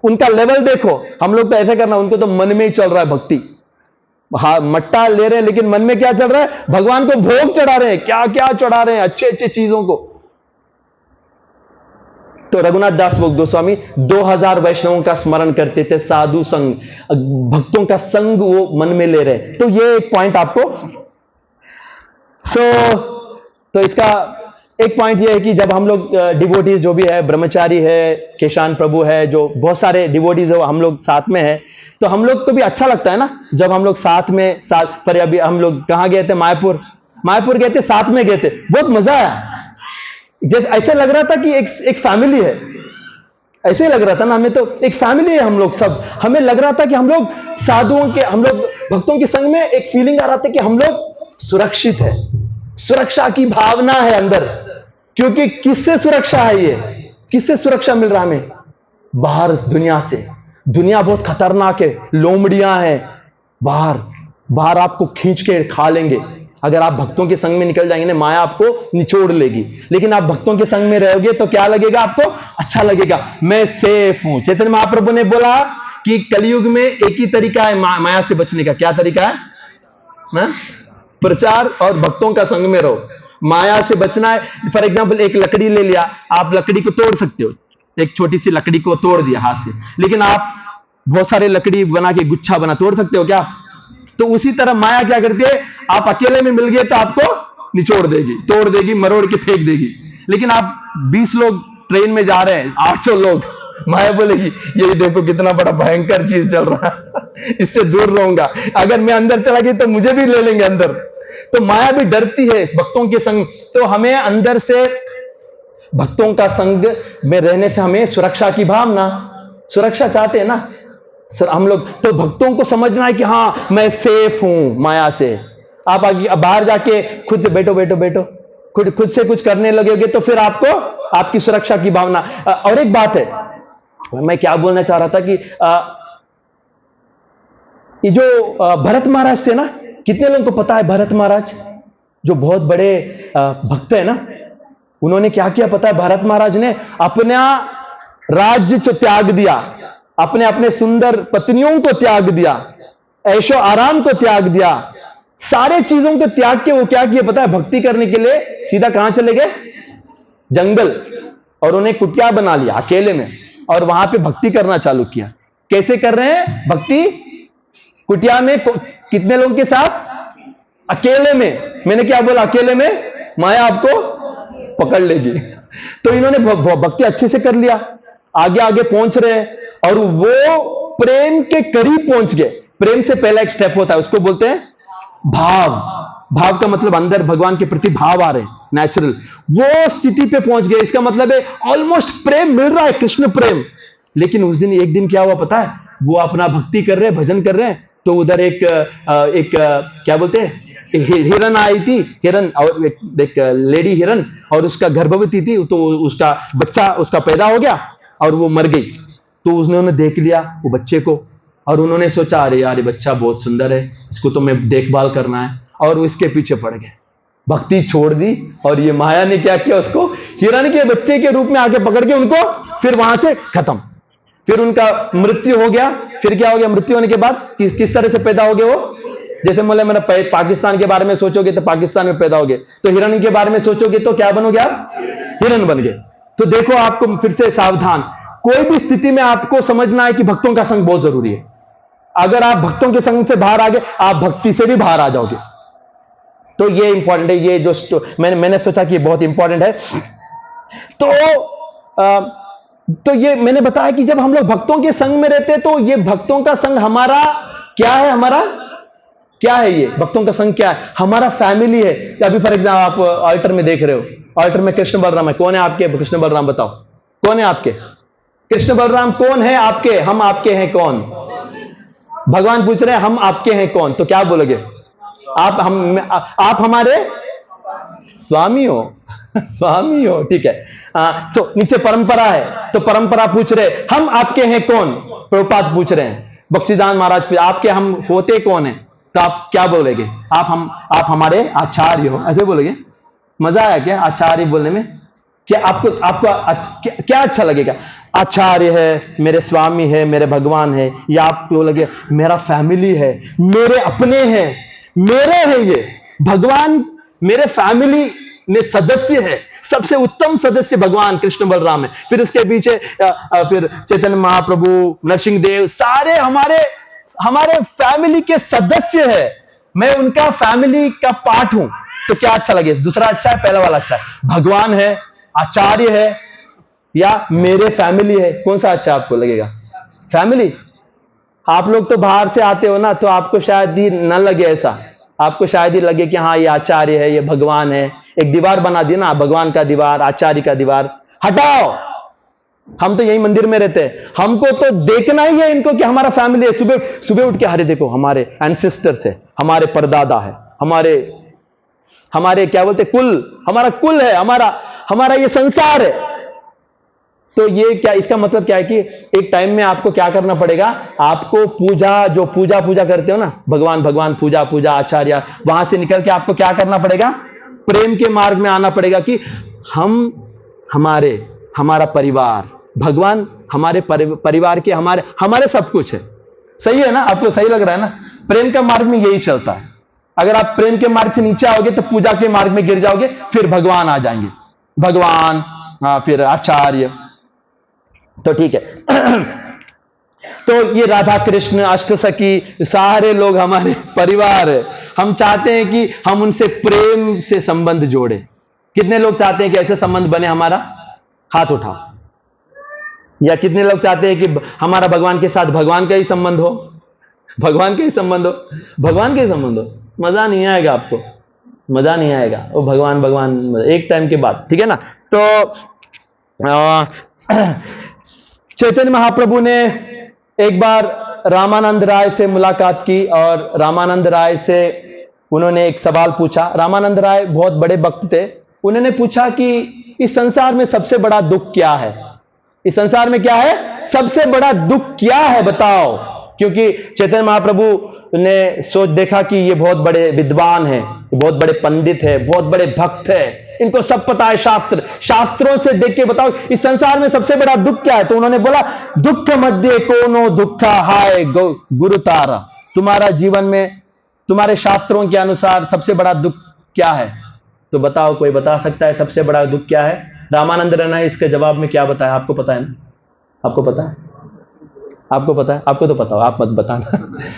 उनका लेवल देखो, हम लोग तो ऐसे करना, उनको तो मन में ही चल रहा है भक्ति। हाँ मट्टा ले रहे हैं, लेकिन मन में क्या चल रहा है? भगवान को भोग चढ़ा रहे हैं, क्या क्या चढ़ा रहे हैं, अच्छे अच्छे चीजों को। तो रघुनाथ दास गोस्वामी 2000 वैष्णवों का स्मरण करते थे, साधु संग, भक्तों का संग वो मन में ले रहे। तो ये एक पॉइंट आपको तो इसका एक पॉइंट ये है कि जब हम लोग डिवोटीज जो भी है, ब्रह्मचारी है, केशान प्रभु है, जो बहुत सारे डिवोटीज है, हम लोग साथ में है, तो हम लोग को भी अच्छा लगता है ना जब हम लोग साथ में पर अभी हम लोग कहां गए थे? मायापुर गए थे, साथ में गए थे, बहुत मजा आया। जैसे ऐसे लग रहा था कि एक फैमिली है, ऐसे लग रहा था ना हमें, तो एक फैमिली है हम लोग सब। हमें लग रहा था कि हम लोग साधुओं के, हम लोग भक्तों के संग में एक फीलिंग आ रहा था कि हम लोग सुरक्षित है, सुरक्षा की भावना है अंदर। क्योंकि किससे सुरक्षा है? ये किससे सुरक्षा मिल रहा है हमें? बाहर दुनिया से। दुनिया बहुत खतरनाक है, लोमड़ियां हैं बाहर आपको खींच के खा लेंगे। अगर आप भक्तों के संग में निकल जाएंगे ना, माया आपको निचोड़ लेगी। लेकिन आप भक्तों के संग में रहोगे तो क्या लगेगा आपको? अच्छा लगेगा, मैं सेफ हूं। चैतन्य महाप्रभु ने बोला कि कलयुग में एक ही तरीका है माया से बचने का। क्या तरीका है ना? प्रचार और भक्तों का संग में रहो। माया से बचना है। फॉर एग्जाम्पल एक लकड़ी ले लिया, आप लकड़ी को तोड़ सकते हो, एक छोटी सी लकड़ी को तोड़ दिया हाथ से, लेकिन आप बहुत सारे लकड़ी बना के गुच्छा बना तोड़ सकते हो क्या? तो उसी तरह माया क्या करती है, आप अकेले में मिल गए तो आपको निचोड़ देगी, तोड़ देगी, मरोड़ के फेंक देगी। लेकिन आप 20 लोग ट्रेन में जा रहे हैं, 800 लोग, माया बोलेगी ये देखो कितना बड़ा भयंकर चीज चल रहा है, इससे दूर रहूंगा। अगर मैं अंदर चला गई तो मुझे भी ले लेंगे अंदर। तो माया भी डरती है इस भक्तों के संग। तो हमें अंदर से भक्तों का संग में रहने से हमें सुरक्षा की भावना, सुरक्षा चाहते हैं ना सर हम लोग। तो भक्तों को समझना है कि हाँ मैं सेफ हूं माया से। आप बाहर जाके खुद से बैठो, खुद से कुछ करने लगोगे तो फिर आपको आपकी सुरक्षा की भावना। और एक बात है, मैं क्या बोलना चाह रहा था कि ये जो भरत महाराज थे ना, कितने लोगों को पता है भरत महाराज जो बहुत बड़े भक्त है ना, उन्होंने क्या किया पता है? भरत महाराज ने अपना राज्य त्याग दिया, अपने सुंदर पत्नियों को त्याग दिया, ऐशो आराम को त्याग दिया, सारे चीजों को त्याग के वो क्या किया पता है? भक्ति करने के लिए सीधा कहां चले गए? जंगल। और उन्हें कुटिया बना लिया अकेले में, और वहां पे भक्ति करना चालू किया। कैसे कर रहे हैं भक्ति? कुटिया में कितने लोगों के साथ? अकेले में। मैंने क्या बोला? अकेले में माया आपको पकड़ लेगी। तो इन्होंने भक्ति अच्छे से कर लिया, आगे आगे पहुंच रहे हैं, और वो प्रेम के करीब पहुंच गए। प्रेम से पहला एक स्टेप होता है, उसको बोलते हैं भाव। भाव का मतलब अंदर भगवान के प्रति भाव आ रहे हैं, नेचुरल, वो स्थिति पे पहुंच गए। इसका मतलब है ऑलमोस्ट प्रेम मिल रहा है, कृष्ण प्रेम। लेकिन उस दिन, एक दिन क्या हुआ पता है? वो अपना भक्ति कर रहे हैं, भजन कर रहे हैं, तो उधर एक क्या बोलते हैं, हिरन आई थी, हिरन, और एक लेडी हिरन, और उसका गर्भवती थी, तो उसका बच्चा उसका पैदा हो गया और वो मर गई। तो उन्होंने देख लिया वो बच्चे को, और उन्होंने सोचा अरे यार ये बच्चा बहुत सुंदर है, इसको तो मैं देखभाल करना है, और वो इसके पीछे पड़ गए, भक्ति छोड़ दी। और ये माया ने क्या किया, उसको हिरन के बच्चे के रूप में आके पकड़ के उनको फिर वहां से खत्म। फिर उनका मृत्यु हो गया। फिर क्या हो गया? मृत्यु होने के बाद किस तरह से पैदा हो गए वो? जैसे बोले मैंने पाकिस्तान के बारे में सोचोगे तो पाकिस्तान में पैदा हो गए, तो हिरन के बारे में सोचोगे तो क्या बनोगे आप? हिरन बन गए। तो देखो, आपको फिर से सावधान, कोई भी स्थिति में आपको समझना है कि भक्तों का संग बहुत जरूरी है। अगर आप भक्तों के संग से बाहर आ गए, आप भक्ति से भी बाहर आ जाओगे। तो ये इंपॉर्टेंट है, ये जो मैंने सोचा कि ये बहुत इंपॉर्टेंट है। तो ये मैंने बताया कि जब हम लोग भक्तों के संग में रहते हैं, तो ये भक्तों का संग हमारा क्या है? हमारा क्या है? ये भक्तों का संग क्या है? हमारा फैमिली है। अभी फॉर एग्जाम्पल आप ऑल्टर में देख रहे हो, ऑल्टर में कृष्ण बलराम है। कौन है आपके कृष्ण बलराम? बताओ कौन है आपके कृष्ण बलराम? कौन है आपके? हम आपके हैं कौन? भगवान पूछ रहे हैं हम आपके हैं कौन? तो क्या बोलोगे आप हमारे स्वामी हो। स्वामी हो, ठीक है। तो नीचे परंपरा है, तो परंपरा पूछ रहे हम आपके हैं कौन? प्रभुपाद पूछ रहे हैं, बख्शीदान महाराज पूछ आपके हम होते कौन है? तो आप क्या बोलेगे? आप हमारे आचार्य हो, ऐसे बोलेगे। मजा आया क्या आचार्य बोलने में? क्या आपको क्या अच्छा लगेगा? आचार्य है, मेरे स्वामी है, मेरे भगवान है, या आपको लगे मेरा फैमिली है, मेरे अपने हैं, मेरे हैं ये भगवान, मेरे फैमिली में सदस्य है, सबसे उत्तम सदस्य भगवान कृष्ण बलराम है। फिर उसके पीछे फिर चैतन्य महाप्रभु, नरसिंह देव, सारे हमारे फैमिली के सदस्य है। मैं उनका फैमिली का पार्ट हूं। तो क्या अच्छा लगे? दूसरा अच्छा है, पहला वाला अच्छा है? भगवान है, आचार्य है, या मेरे फैमिली है? कौन सा अच्छा आपको लगेगा? फैमिली। आप लोग तो बाहर से आते हो ना, तो आपको शायद ही न लगे ऐसा। आपको शायद ही लगे कि हाँ ये आचार्य है, ये भगवान है। एक दीवार बना दी ना, भगवान का दीवार, आचार्य का दीवार, हटाओ। हम तो यही मंदिर में रहते हैं, हमको तो देखना ही है इनको कि हमारा फैमिली है। सुबह सुबह उठ के अरे देखो हमारे एंसेस्टर्स है, हमारे परदादा है, हमारे क्या बोलते कुल, हमारा कुल है, हमारा ये संसार है। तो ये क्या, इसका मतलब क्या है कि एक टाइम में आपको क्या करना पड़ेगा? आपको पूजा करते हो ना, भगवान पूजा आचार्य, वहां से निकल के आपको क्या करना पड़ेगा? प्रेम के मार्ग में आना पड़ेगा कि हमारा परिवार, भगवान हमारे परिवार के हमारे सब कुछ है। सही है ना? आपको सही लग रहा है ना? प्रेम का मार्ग में यही चलता है। अगर आप प्रेम के मार्ग से नीचे आओगे तो पूजा के मार्ग में गिर जाओगे, फिर भगवान आ जाएंगे, भगवान, फिर आचार्य। तो ठीक है। तो ये राधा कृष्ण, अष्टसखी, सारे लोग हमारे परिवार है। हम चाहते हैं कि हम उनसे प्रेम से संबंध जोड़े। कितने लोग चाहते हैं कि ऐसे संबंध बने हमारा? हाथ उठाओ। या कितने लोग चाहते हैं कि हमारा भगवान के साथ भगवान का ही संबंध हो? भगवान का ही संबंध हो। मजा नहीं आएगा आपको, मजा नहीं आएगा वो भगवान एक टाइम के बाद, ठीक है ना? तो चैतन्य महाप्रभु ने एक बार रामानंद राय से मुलाकात की, और रामानंद राय से उन्होंने एक सवाल पूछा। रामानंद राय बहुत बड़े भक्त थे। उन्होंने पूछा कि इस संसार में सबसे बड़ा दुख क्या है? इस संसार में क्या है? सबसे बड़ा दुख क्या है, बताओ। क्योंकि चैतन्य महाप्रभु ने सोच देखा कि ये बहुत बड़े विद्वान हैं, बहुत बड़े पंडित हैं, बहुत बड़े भक्त हैं, इनको सब पता है, शास्त्रों से देख के बताओ इस संसार में सबसे बड़ा दुख क्या है? तो उन्होंने बोला दुख मध्य कोनो दुखा हाय गुरु तारा। तुम्हारा जीवन में, तुम्हारे शास्त्रों के अनुसार सबसे बड़ा दुख क्या है? तो बताओ, कोई बता सकता है सबसे बड़ा दुख क्या है? रामानंद राय ने इसके जवाब में क्या बताया? आपको पता है ना? आपको पता है? आपको पता है? आपको तो पता हो, आप मत बताना।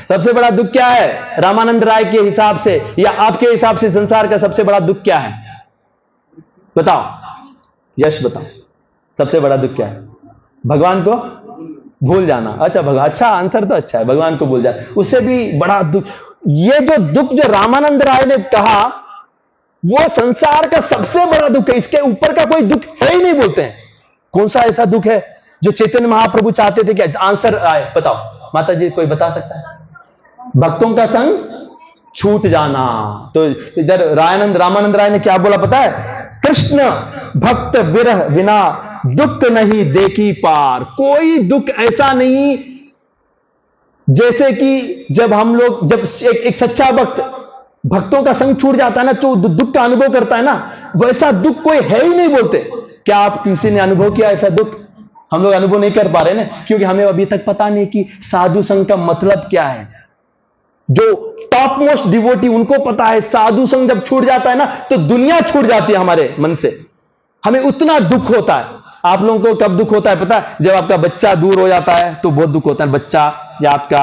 सबसे बड़ा दुख क्या है रामानंद राय के हिसाब से, या आपके हिसाब से संसार का सबसे बड़ा दुख क्या है? बताओ, यश बताओ, सबसे बड़ा दुख क्या है? भगवान को भूल जाना। अच्छा भगवान, अच्छा आंसर तो अच्छा है, भगवान को भूल जाना, उससे भी बड़ा दुख। ये जो दुख जो रामानंद राय ने कहा, वो संसार का सबसे बड़ा दुख है, इसके ऊपर का कोई दुख है ही नहीं बोलते हैं। कौन सा ऐसा दुख है जो चैतन्य महाप्रभु चाहते थे कि आंसर आए? बताओ माता जी, कोई बता सकता है? भक्तों का संग छूट जाना। तो इधर रामानंद राय ने क्या बोला पता है? कृष्ण भक्त विरह बिना दुख नहीं देखी पार। कोई दुख ऐसा नहीं, जैसे कि जब हम लोग, जब एक सच्चा भक्त, भक्तों का संग छूट जाता है ना, तो दुख का अनुभव करता है ना, वैसा दुख कोई है ही नहीं बोलते। क्या आप किसी ने अनुभव किया ऐसा दुख? हम लोग अनुभव नहीं कर पा रहे ना, क्योंकि हमें अभी तक पता नहीं कि साधु संग का मतलब क्या है। जो टॉप मोस्ट डिवोटी, उनको पता है साधु संग जब छूट जाता है ना, तो दुनिया छूट जाती है हमारे मन से। हमें उतना दुख होता है। आप लोगों को कब दुख होता है पता है? जब आपका बच्चा दूर हो जाता है तो बहुत दुख होता है। बच्चा, या आपका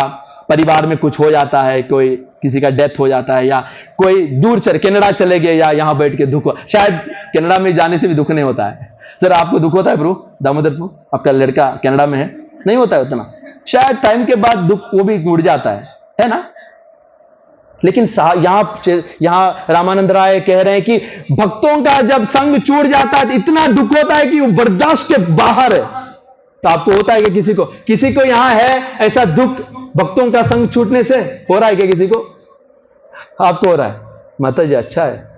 परिवार में कुछ हो जाता है, कोई किसी का डेथ हो जाता है, या कोई दूर कनाडा चले गए, या यहां बैठ के दुख हो। शायद कनाडा में जाने से भी दुख नहीं होता है। सर आपको दुख होता है प्रभु? दामोदर प्रभु, आपका लड़का कनाडा में है, नहीं होता है उतना। शायद टाइम के बाद दुख वो भी उड़ जाता है ना? लेकिन यहां रामानंद राय कह रहे हैं कि भक्तों का जब संग छूट जाता है तो इतना दुख होता है कि वो बर्दाश्त के बाहर है। तो आपको होता है कि किसी को यहां है ऐसा दुख, भक्तों का संग छूटने से हो रहा है क्या किसी को? आपको हो रहा है? माता जी अच्छा है,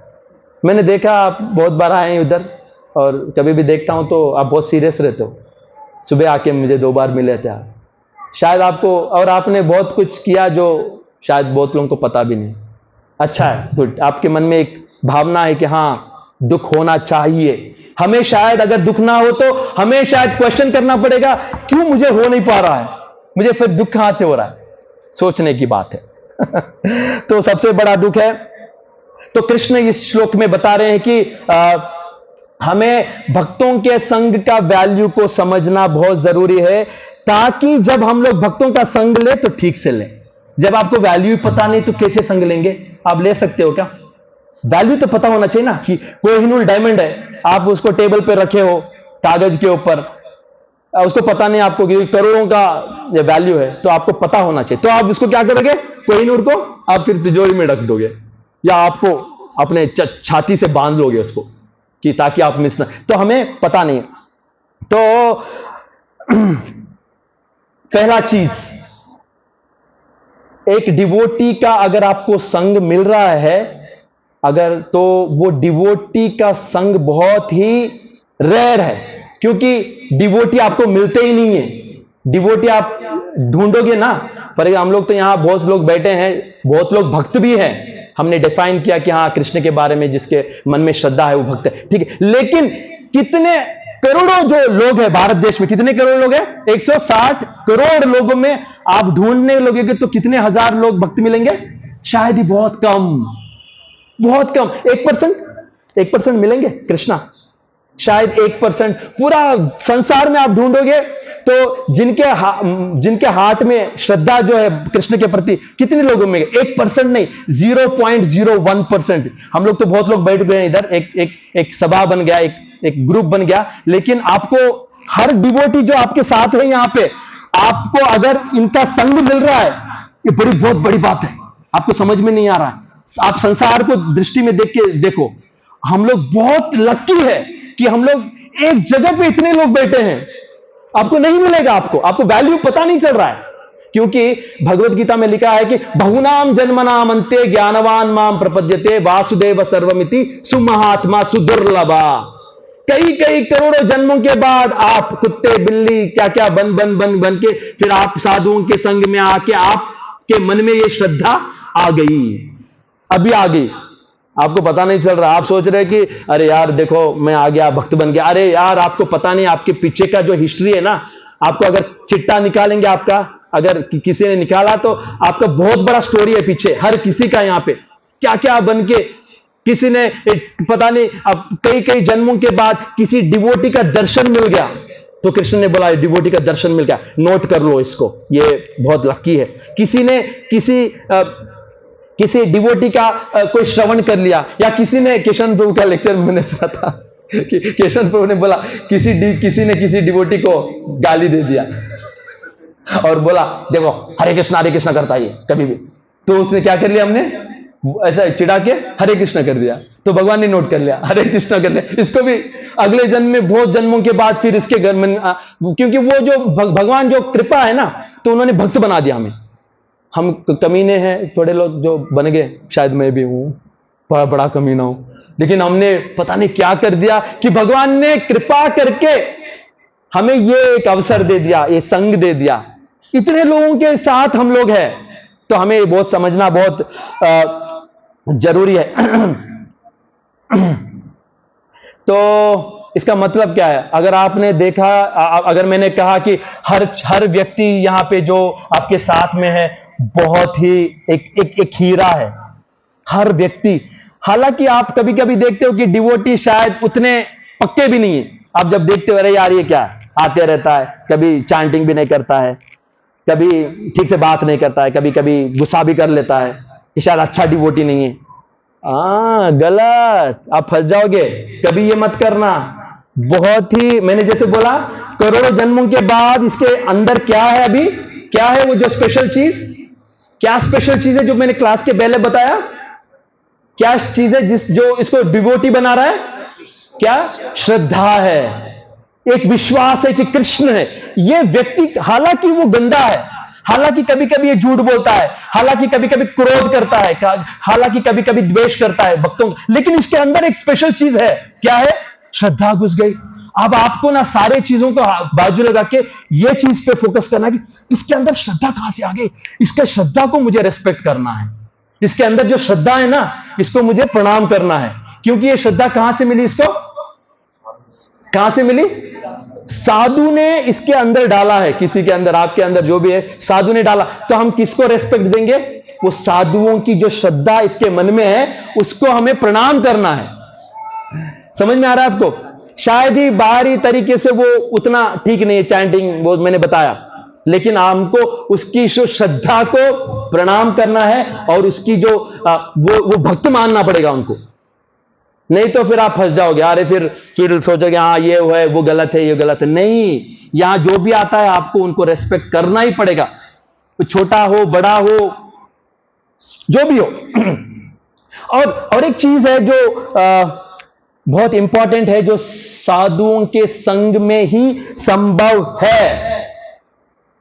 मैंने देखा आप बहुत बार आए हैं उधर, और कभी भी देखता हूं तो आप बहुत सीरियस रहते हो। सुबह आके मुझे 2 बार मिले थे आप। शायद आपको, और आपने बहुत कुछ किया जो शायद बहुत लोगों को पता भी नहीं। अच्छा है, गुड। आपके मन में एक भावना है कि हां दुख होना चाहिए। हमें शायद अगर दुख ना हो तो हमें शायद क्वेश्चन करना पड़ेगा, क्यों मुझे हो नहीं पा रहा है, मुझे फिर दुख कहां से हो रहा है? सोचने की बात है। तो सबसे बड़ा दुख है। तो कृष्ण इस श्लोक में बता रहे हैं कि हमें भक्तों के संग का वैल्यू को समझना बहुत जरूरी है, ताकि जब हम लोग भक्तों का संग ले तो ठीक से ले। जब आपको वैल्यू पता नहीं तो कैसे संग लेंगे? आप ले सकते हो क्या? वैल्यू तो पता होना चाहिए ना, कि कोहिनूर डायमंड है, आप उसको टेबल पे रखे हो कागज के ऊपर, उसको पता नहीं आपको कि करोड़ों का ये वैल्यू है, तो आपको पता होना चाहिए। तो आप इसको क्या करोगे? कोहिनूर को आप फिर तिजोरी में रख दोगे, या आपको अपने छाती से बांध लोगे उसको, कि ताकि आप मिस ना। तो हमें पता नहीं। तो पहला चीज, एक डिवोटी का अगर आपको संग मिल रहा है, अगर, तो वो डिवोटी का संग बहुत ही रेयर है, क्योंकि डिवोटी आपको मिलते ही नहीं है। डिवोटी आप ढूंढोगे ना, पर हम लोग तो यहां बहुत लोग बैठे हैं, बहुत लोग भक्त भी हैं। हमने डिफाइन किया कि हाँ कृष्ण के बारे में जिसके मन में श्रद्धा है वो भक्त है, ठीक है। लेकिन कितने करोड़ों जो लोग हैं भारत देश में, कितने करोड़ लोग हैं? 160 करोड़ लोगों में आप ढूंढने लगोगे तो कितने हजार लोग भक्त मिलेंगे? शायद ही बहुत कम, बहुत कम, 1% मिलेंगे कृष्णा, शायद 1%। पूरा संसार में आप ढूंढोगे तो जिनके हार्ट में श्रद्धा जो है कृष्ण के प्रति, कितने लोगों में? 1% नहीं, 0.01%। हम लोग तो बहुत लोग बैठ गए इधर, एक सभा बन गया, एक ग्रुप बन गया। लेकिन आपको हर डिवोटी जो आपके साथ है यहां पे, आपको अगर इनका संग मिल रहा है, ये बहुत बड़ी बात है। आपको समझ में नहीं आ रहा है। आप संसार को दृष्टि में देखो, हम लोग बहुत लकी है कि हम लोग एक जगह पे इतने लोग बैठे हैं। आपको नहीं मिलेगा, आपको वैल्यू पता नहीं चल रहा है, क्योंकि भगवत गीता में लिखा है कि बहुनाम जन्मनाम अंते ज्ञानवान माम प्रपद्यते वासुदेव सर्वमिति सुमहात्मा सुदुर्लभा। कई करोड़ों जन्मों के बाद आप कुत्ते बिल्ली क्या क्या बन के फिर आप साधुओं के संग में आके आपके मन में ये श्रद्धा आ गई, अभी आ गई, आपको पता नहीं चल रहा। आप सोच रहे कि अरे यार देखो मैं आ गया, भक्त बन गया। अरे यार आपको पता नहीं आपके पीछे का जो हिस्ट्री है ना, आपको अगर चिट्टा निकालेंगे आपका, अगर किसी ने निकाला तो आपका बहुत बड़ा स्टोरी है पीछे, हर किसी का यहाँ पे क्या क्या बन के, किसी ने पता नहीं अब कई जन्मों के बाद किसी डिवोटी का दर्शन मिल गया, तो कृष्ण ने बोला डिवोटी का दर्शन मिल गया, नोट कर लो इसको, ये बहुत लकी है। किसी ने किसी डिवोटी का कोई श्रवण कर लिया, या किसी ने, केशव प्रभु का लेक्चर मैंने सुना था कि केशव प्रभु ने बोला किसी ने किसी डिवोटी को गाली दे दिया, और बोला देखो हरे कृष्णा करता है ये कभी भी, तो उसने क्या कर लिया, हमने ऐसा चिढ़ा के हरे कृष्णा कर दिया, तो भगवान ने नोट कर लिया, हरे कृष्णा कर लिया। इसको भी अगले जन्म में, बहुत जन्मों के बाद फिर इसके घर में, क्योंकि वो जो भगवान जो कृपा है ना, तो उन्होंने भक्त बना दिया हमें। हम कमीने हैं थोड़े लोग जो बन गए, शायद मैं भी हूं बड़ा बड़ा कमीना हूं, लेकिन हमने पता नहीं क्या कर दिया कि भगवान ने कृपा करके हमें ये एक अवसर दे दिया, ये संग दे दिया। इतने लोगों के साथ हम लोग हैं, तो हमें बहुत समझना बहुत जरूरी है। तो इसका मतलब क्या है? अगर आपने देखा, अगर मैंने कहा कि हर व्यक्ति यहां पे जो आपके साथ में है बहुत ही एक हीरा है, हर व्यक्ति। हालांकि आप कभी कभी देखते हो कि डिवोटी शायद उतने पक्के भी नहीं है। आप जब देखते हो अरे यार ये क्या है, आते रहता है, कभी चांटिंग भी नहीं करता है, कभी ठीक से बात नहीं करता है, कभी कभी गुस्सा भी कर लेता है, कि शायद अच्छा डिवोटी नहीं है। गलत, आप फंस जाओगे। कभी ये मत करना। बहुत ही, मैंने जैसे बोला, करोड़ों जन्मों के बाद इसके अंदर क्या है, अभी क्या है वो जो स्पेशल चीज, क्या स्पेशल चीज है जो मैंने क्लास के पहले बताया? क्या चीज है जो इसको डिवोटी बना रहा है? क्या? श्रद्धा है, एक विश्वास है कि कृष्ण है। ये व्यक्ति हालांकि वो गंदा है, हालांकि कभी कभी ये झूठ बोलता है, हालांकि कभी कभी क्रोध करता है, हालांकि कभी कभी द्वेष करता है भक्तों, लेकिन इसके अंदर एक स्पेशल चीज है। क्या है? श्रद्धा घुस गई। अब आपको ना सारे चीजों को बाजू लगा के ये चीज पे फोकस करना कि इसके अंदर श्रद्धा कहां से आ गई, इसके श्रद्धा को मुझे रेस्पेक्ट करना है, इसके अंदर जो श्रद्धा है ना इसको मुझे प्रणाम करना है। क्योंकि ये श्रद्धा कहां से मिली, इसको कहां से मिली? साधु ने इसके अंदर डाला है, किसी के अंदर, आपके अंदर जो भी है साधु ने डाला। तो हम किसको रेस्पेक्ट देंगे? वो साधुओं की जो श्रद्धा इसके मन में है उसको हमें प्रणाम करना है। समझ में आ रहा है आपको? शायद ही बाहरी तरीके से वो उतना ठीक नहीं है, चैंटिंग वो मैंने बताया, लेकिन हमको उसकी जो श्रद्धा को प्रणाम करना है और उसकी जो वो भक्त मानना पड़ेगा उनको। नहीं तो फिर आप फंस जाओगे, अरे फिर सोचोगे हाँ ये है वो गलत है, ये गलत है। नहीं, यहां जो भी आता है आपको उनको रेस्पेक्ट करना ही पड़ेगा, छोटा हो बड़ा हो जो भी हो। और एक चीज है जो बहुत इंपॉर्टेंट है, जो साधुओं के संग में ही संभव है।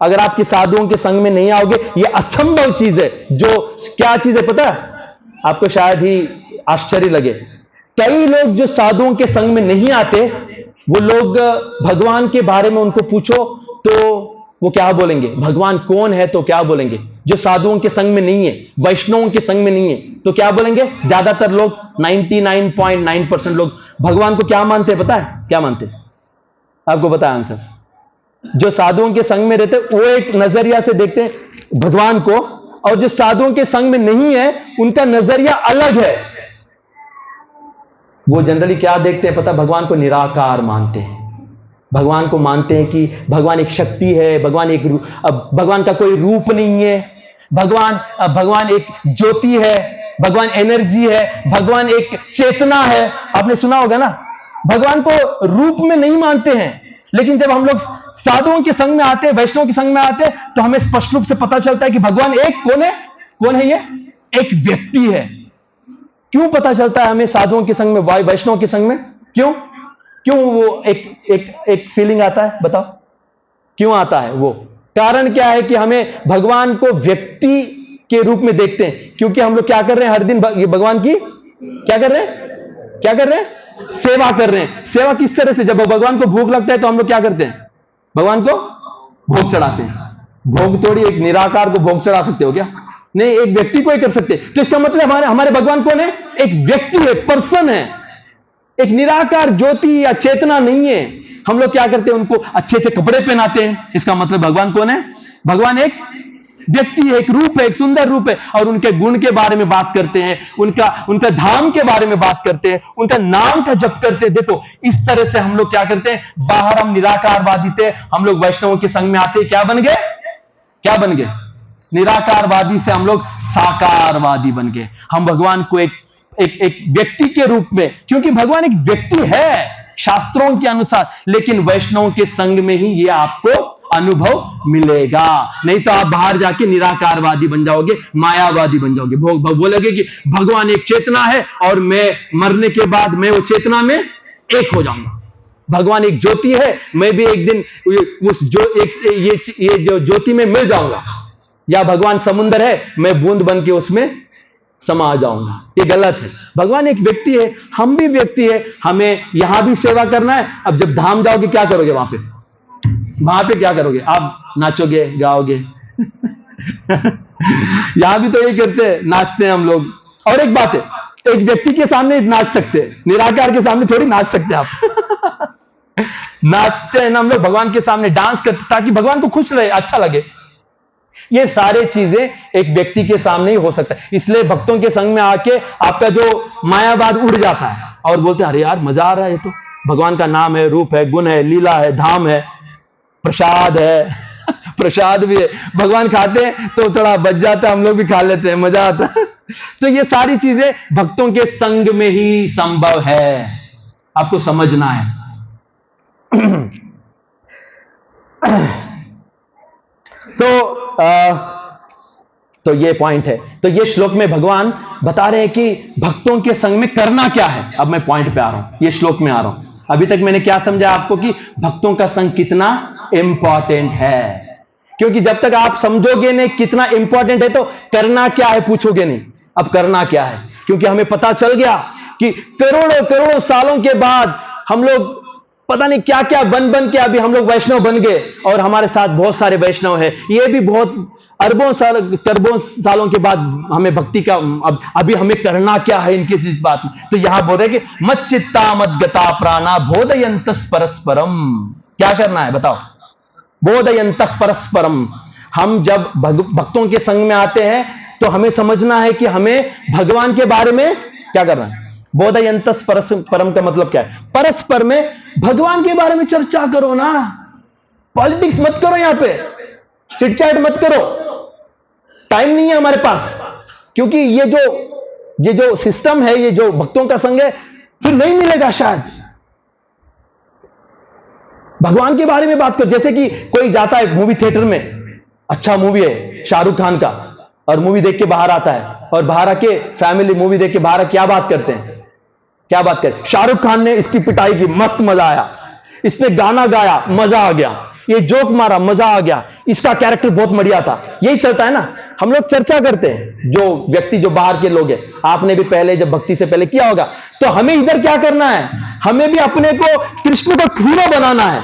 अगर आपकी साधुओं के संग में नहीं आओगे, ये असंभव चीज है। जो क्या चीज है पता है आपको? शायद ही आश्चर्य लगे। कई लोग जो साधुओं के संग में नहीं आते, वो लोग भगवान के बारे में उनको पूछो तो वो क्या बोलेंगे? भगवान कौन है तो क्या बोलेंगे? जो साधुओं के संग में नहीं है, वैष्णवों के संग में नहीं है, तो क्या बोलेंगे? ज्यादातर लोग 99.9% लोग भगवान को क्या मानते हैं पता है? क्या मानते हैं? आपको पता है आंसर? जो साधुओं के संग में रहते वो एक नजरिया से देखते हैं भगवान को, और जो साधुओं के संग में नहीं है उनका नजरिया अलग है। वो जनरली क्या देखते हैं पता? भगवान को निराकार मानते हैं। भगवान को मानते हैं कि भगवान एक शक्ति है, भगवान का कोई रूप नहीं है, भगवान एक ज्योति है, भगवान एनर्जी है, भगवान एक चेतना है। आपने सुना होगा ना, भगवान को रूप में नहीं मानते हैं। लेकिन जब हम लोग साधुओं के संग में आते हैं, वैष्णव के संग में आते हैं, तो हमें स्पष्ट रूप से पता चलता है कि भगवान एक कौन है? ये एक व्यक्ति है। क्यों पता चलता है हमें साधुओं के संग में, वैष्णव के संग में? क्यों वो एक फीलिंग आता है? बताओ क्यों आता है? वो कारण क्या है कि हमें भगवान को व्यक्ति के रूप में देखते हैं। क्योंकि हम लोग क्या कर रहे हैं? हर दिन भगवान की क्या कर रहे हैं? सेवा कर रहे हैं। सेवा किस तरह से? जब भगवान को भूख लगता है तो हम लोग क्या करते हैं? भगवान को भोग चढ़ाते हैं। भोग थोड़ी एक निराकार को भोग चढ़ा सकते हो क्या? नहीं, एक व्यक्ति को ही कर सकते। तो इसका मतलब हमारे भगवान कौन है? एक व्यक्ति है, पर्सन है, एक निराकार ज्योति या चेतना नहीं है। हम लोग क्या करते हैं? उनको अच्छे अच्छे कपड़े पहनाते हैं। इसका मतलब भगवान कौन है? भगवान एक व्यक्ति है, एक रूप है, एक सुंदर रूप है, और उनके गुण के बारे में बात करते हैं, उनका धाम के बारे में बात करते हैं, उनका नाम का जप करते हैं। देखो इस तरह से हम लोग क्या करते हैं? बाहर हम निराकारवादी थे, हम लोग वैष्णवों के संग में आते क्या बन गए? निराकारवादी से हम लोग साकारवादी बन गए। हम भगवान को एक व्यक्ति के रूप में, क्योंकि भगवान एक व्यक्ति है शास्त्रों के अनुसार, लेकिन वैष्णवों के संग में ही ये आपको अनुभव मिलेगा। नहीं तो आप बाहर जाके निराकारवादी बन जाओगे, मायावादी बन जाओगे, बोलोगे कि भगवान एक चेतना है और मैं मरने के बाद मैं वो चेतना में एक हो जाऊंगा। भगवान एक ज्योति है, मैं भी एक दिन उस ये जो ज्योति में मिल जाऊंगा। या भगवान समुद्र है, मैं बूंद बन के उसमें समा जाऊंगा। ये गलत है। भगवान एक व्यक्ति है, हम भी व्यक्ति है, हमें यहां भी सेवा करना है। अब जब धाम जाओगे क्या करोगे? वहां पे क्या करोगे? आप नाचोगे, गाओगे। यहां भी तो यही करते हैं, नाचते हैं हम लोग। और एक बात है, एक व्यक्ति के सामने नाच सकते हैं, निराकार के सामने थोड़ी नाच सकते आप। नाचते हैं ना हम लोग भगवान के सामने, डांस करते ताकि भगवान को खुश रहे, अच्छा लगे। ये सारे चीजें एक व्यक्ति के सामने ही हो सकता है। इसलिए भक्तों के संग में आके आपका जो मायावाद उड़ जाता है और बोलते हैं अरे यार मजा आ रहा है, ये तो भगवान का नाम है, रूप है, गुण है, लीला है, धाम है, प्रसाद है। प्रसाद भी है, भगवान खाते हैं तो थोड़ा बच जाता है, हम लोग भी खा लेते हैं, मजा आता है। तो ये सारी चीजें भक्तों के संग में ही संभव है, आपको समझना है। तो ये पॉइंट है। तो ये श्लोक में भगवान बता रहे हैं कि भक्तों के संग में करना क्या है। अब मैं पॉइंट पे आ रहा हूं, ये श्लोक में आ रहा हूं। अभी तक मैंने क्या समझा आपको कि भक्तों का संग कितना इंपॉर्टेंट है, क्योंकि जब तक आप समझोगे नहीं कितना इंपॉर्टेंट है तो करना क्या है पूछोगे नहीं। अब करना क्या है, क्योंकि हमें पता चल गया कि करोड़ों करोड़ों सालों के बाद हम लोग पता नहीं क्या क्या बन के अभी हम लोग वैष्णव बन गए, और हमारे साथ बहुत सारे वैष्णव हैं। ये भी बहुत अरबों सालों के बाद हमें भक्ति का अभी हमें करना क्या है इनकी इस बात में। तो यहां बोल रहे कि मत चित्ता मत गता प्राणा बोधयंतः परस्परम। क्या करना है बताओ? बोधयंतः परस्परम। हम जब भक्तों के संग में आते हैं तो हमें समझना है कि हमें भगवान के बारे में क्या करना है। बोधयंतः परस्परम का मतलब क्या है? परस्पर में भगवान के बारे में चर्चा करो ना, पॉलिटिक्स मत करो, यहां पे चिटचैट मत करो, टाइम नहीं है हमारे पास। क्योंकि ये जो सिस्टम है, ये जो भक्तों का संग है, फिर नहीं मिलेगा शायद। भगवान के बारे में बात करो। जैसे कि कोई जाता है मूवी थिएटर में, अच्छा मूवी है शाहरुख खान का, और मूवी देख के बाहर आता है, और बाहर आके फैमिली मूवी देख के बाहर क्या बात करते हैं? क्या बात करें? शाहरुख खान ने इसकी पिटाई की, मस्त मजा आया, इसने गाना गाया, मजा आ गया, ये जोक मारा, मजा आ गया, इसका कैरेक्टर बहुत बढ़िया था। यही चलता है ना, हम लोग चर्चा करते हैं। जो व्यक्ति जो बाहर के लोग हैं, आपने भी पहले जब भक्ति से पहले किया होगा, तो हमें इधर क्या करना है? हमें भी अपने को कृष्ण को हीरो बनाना है,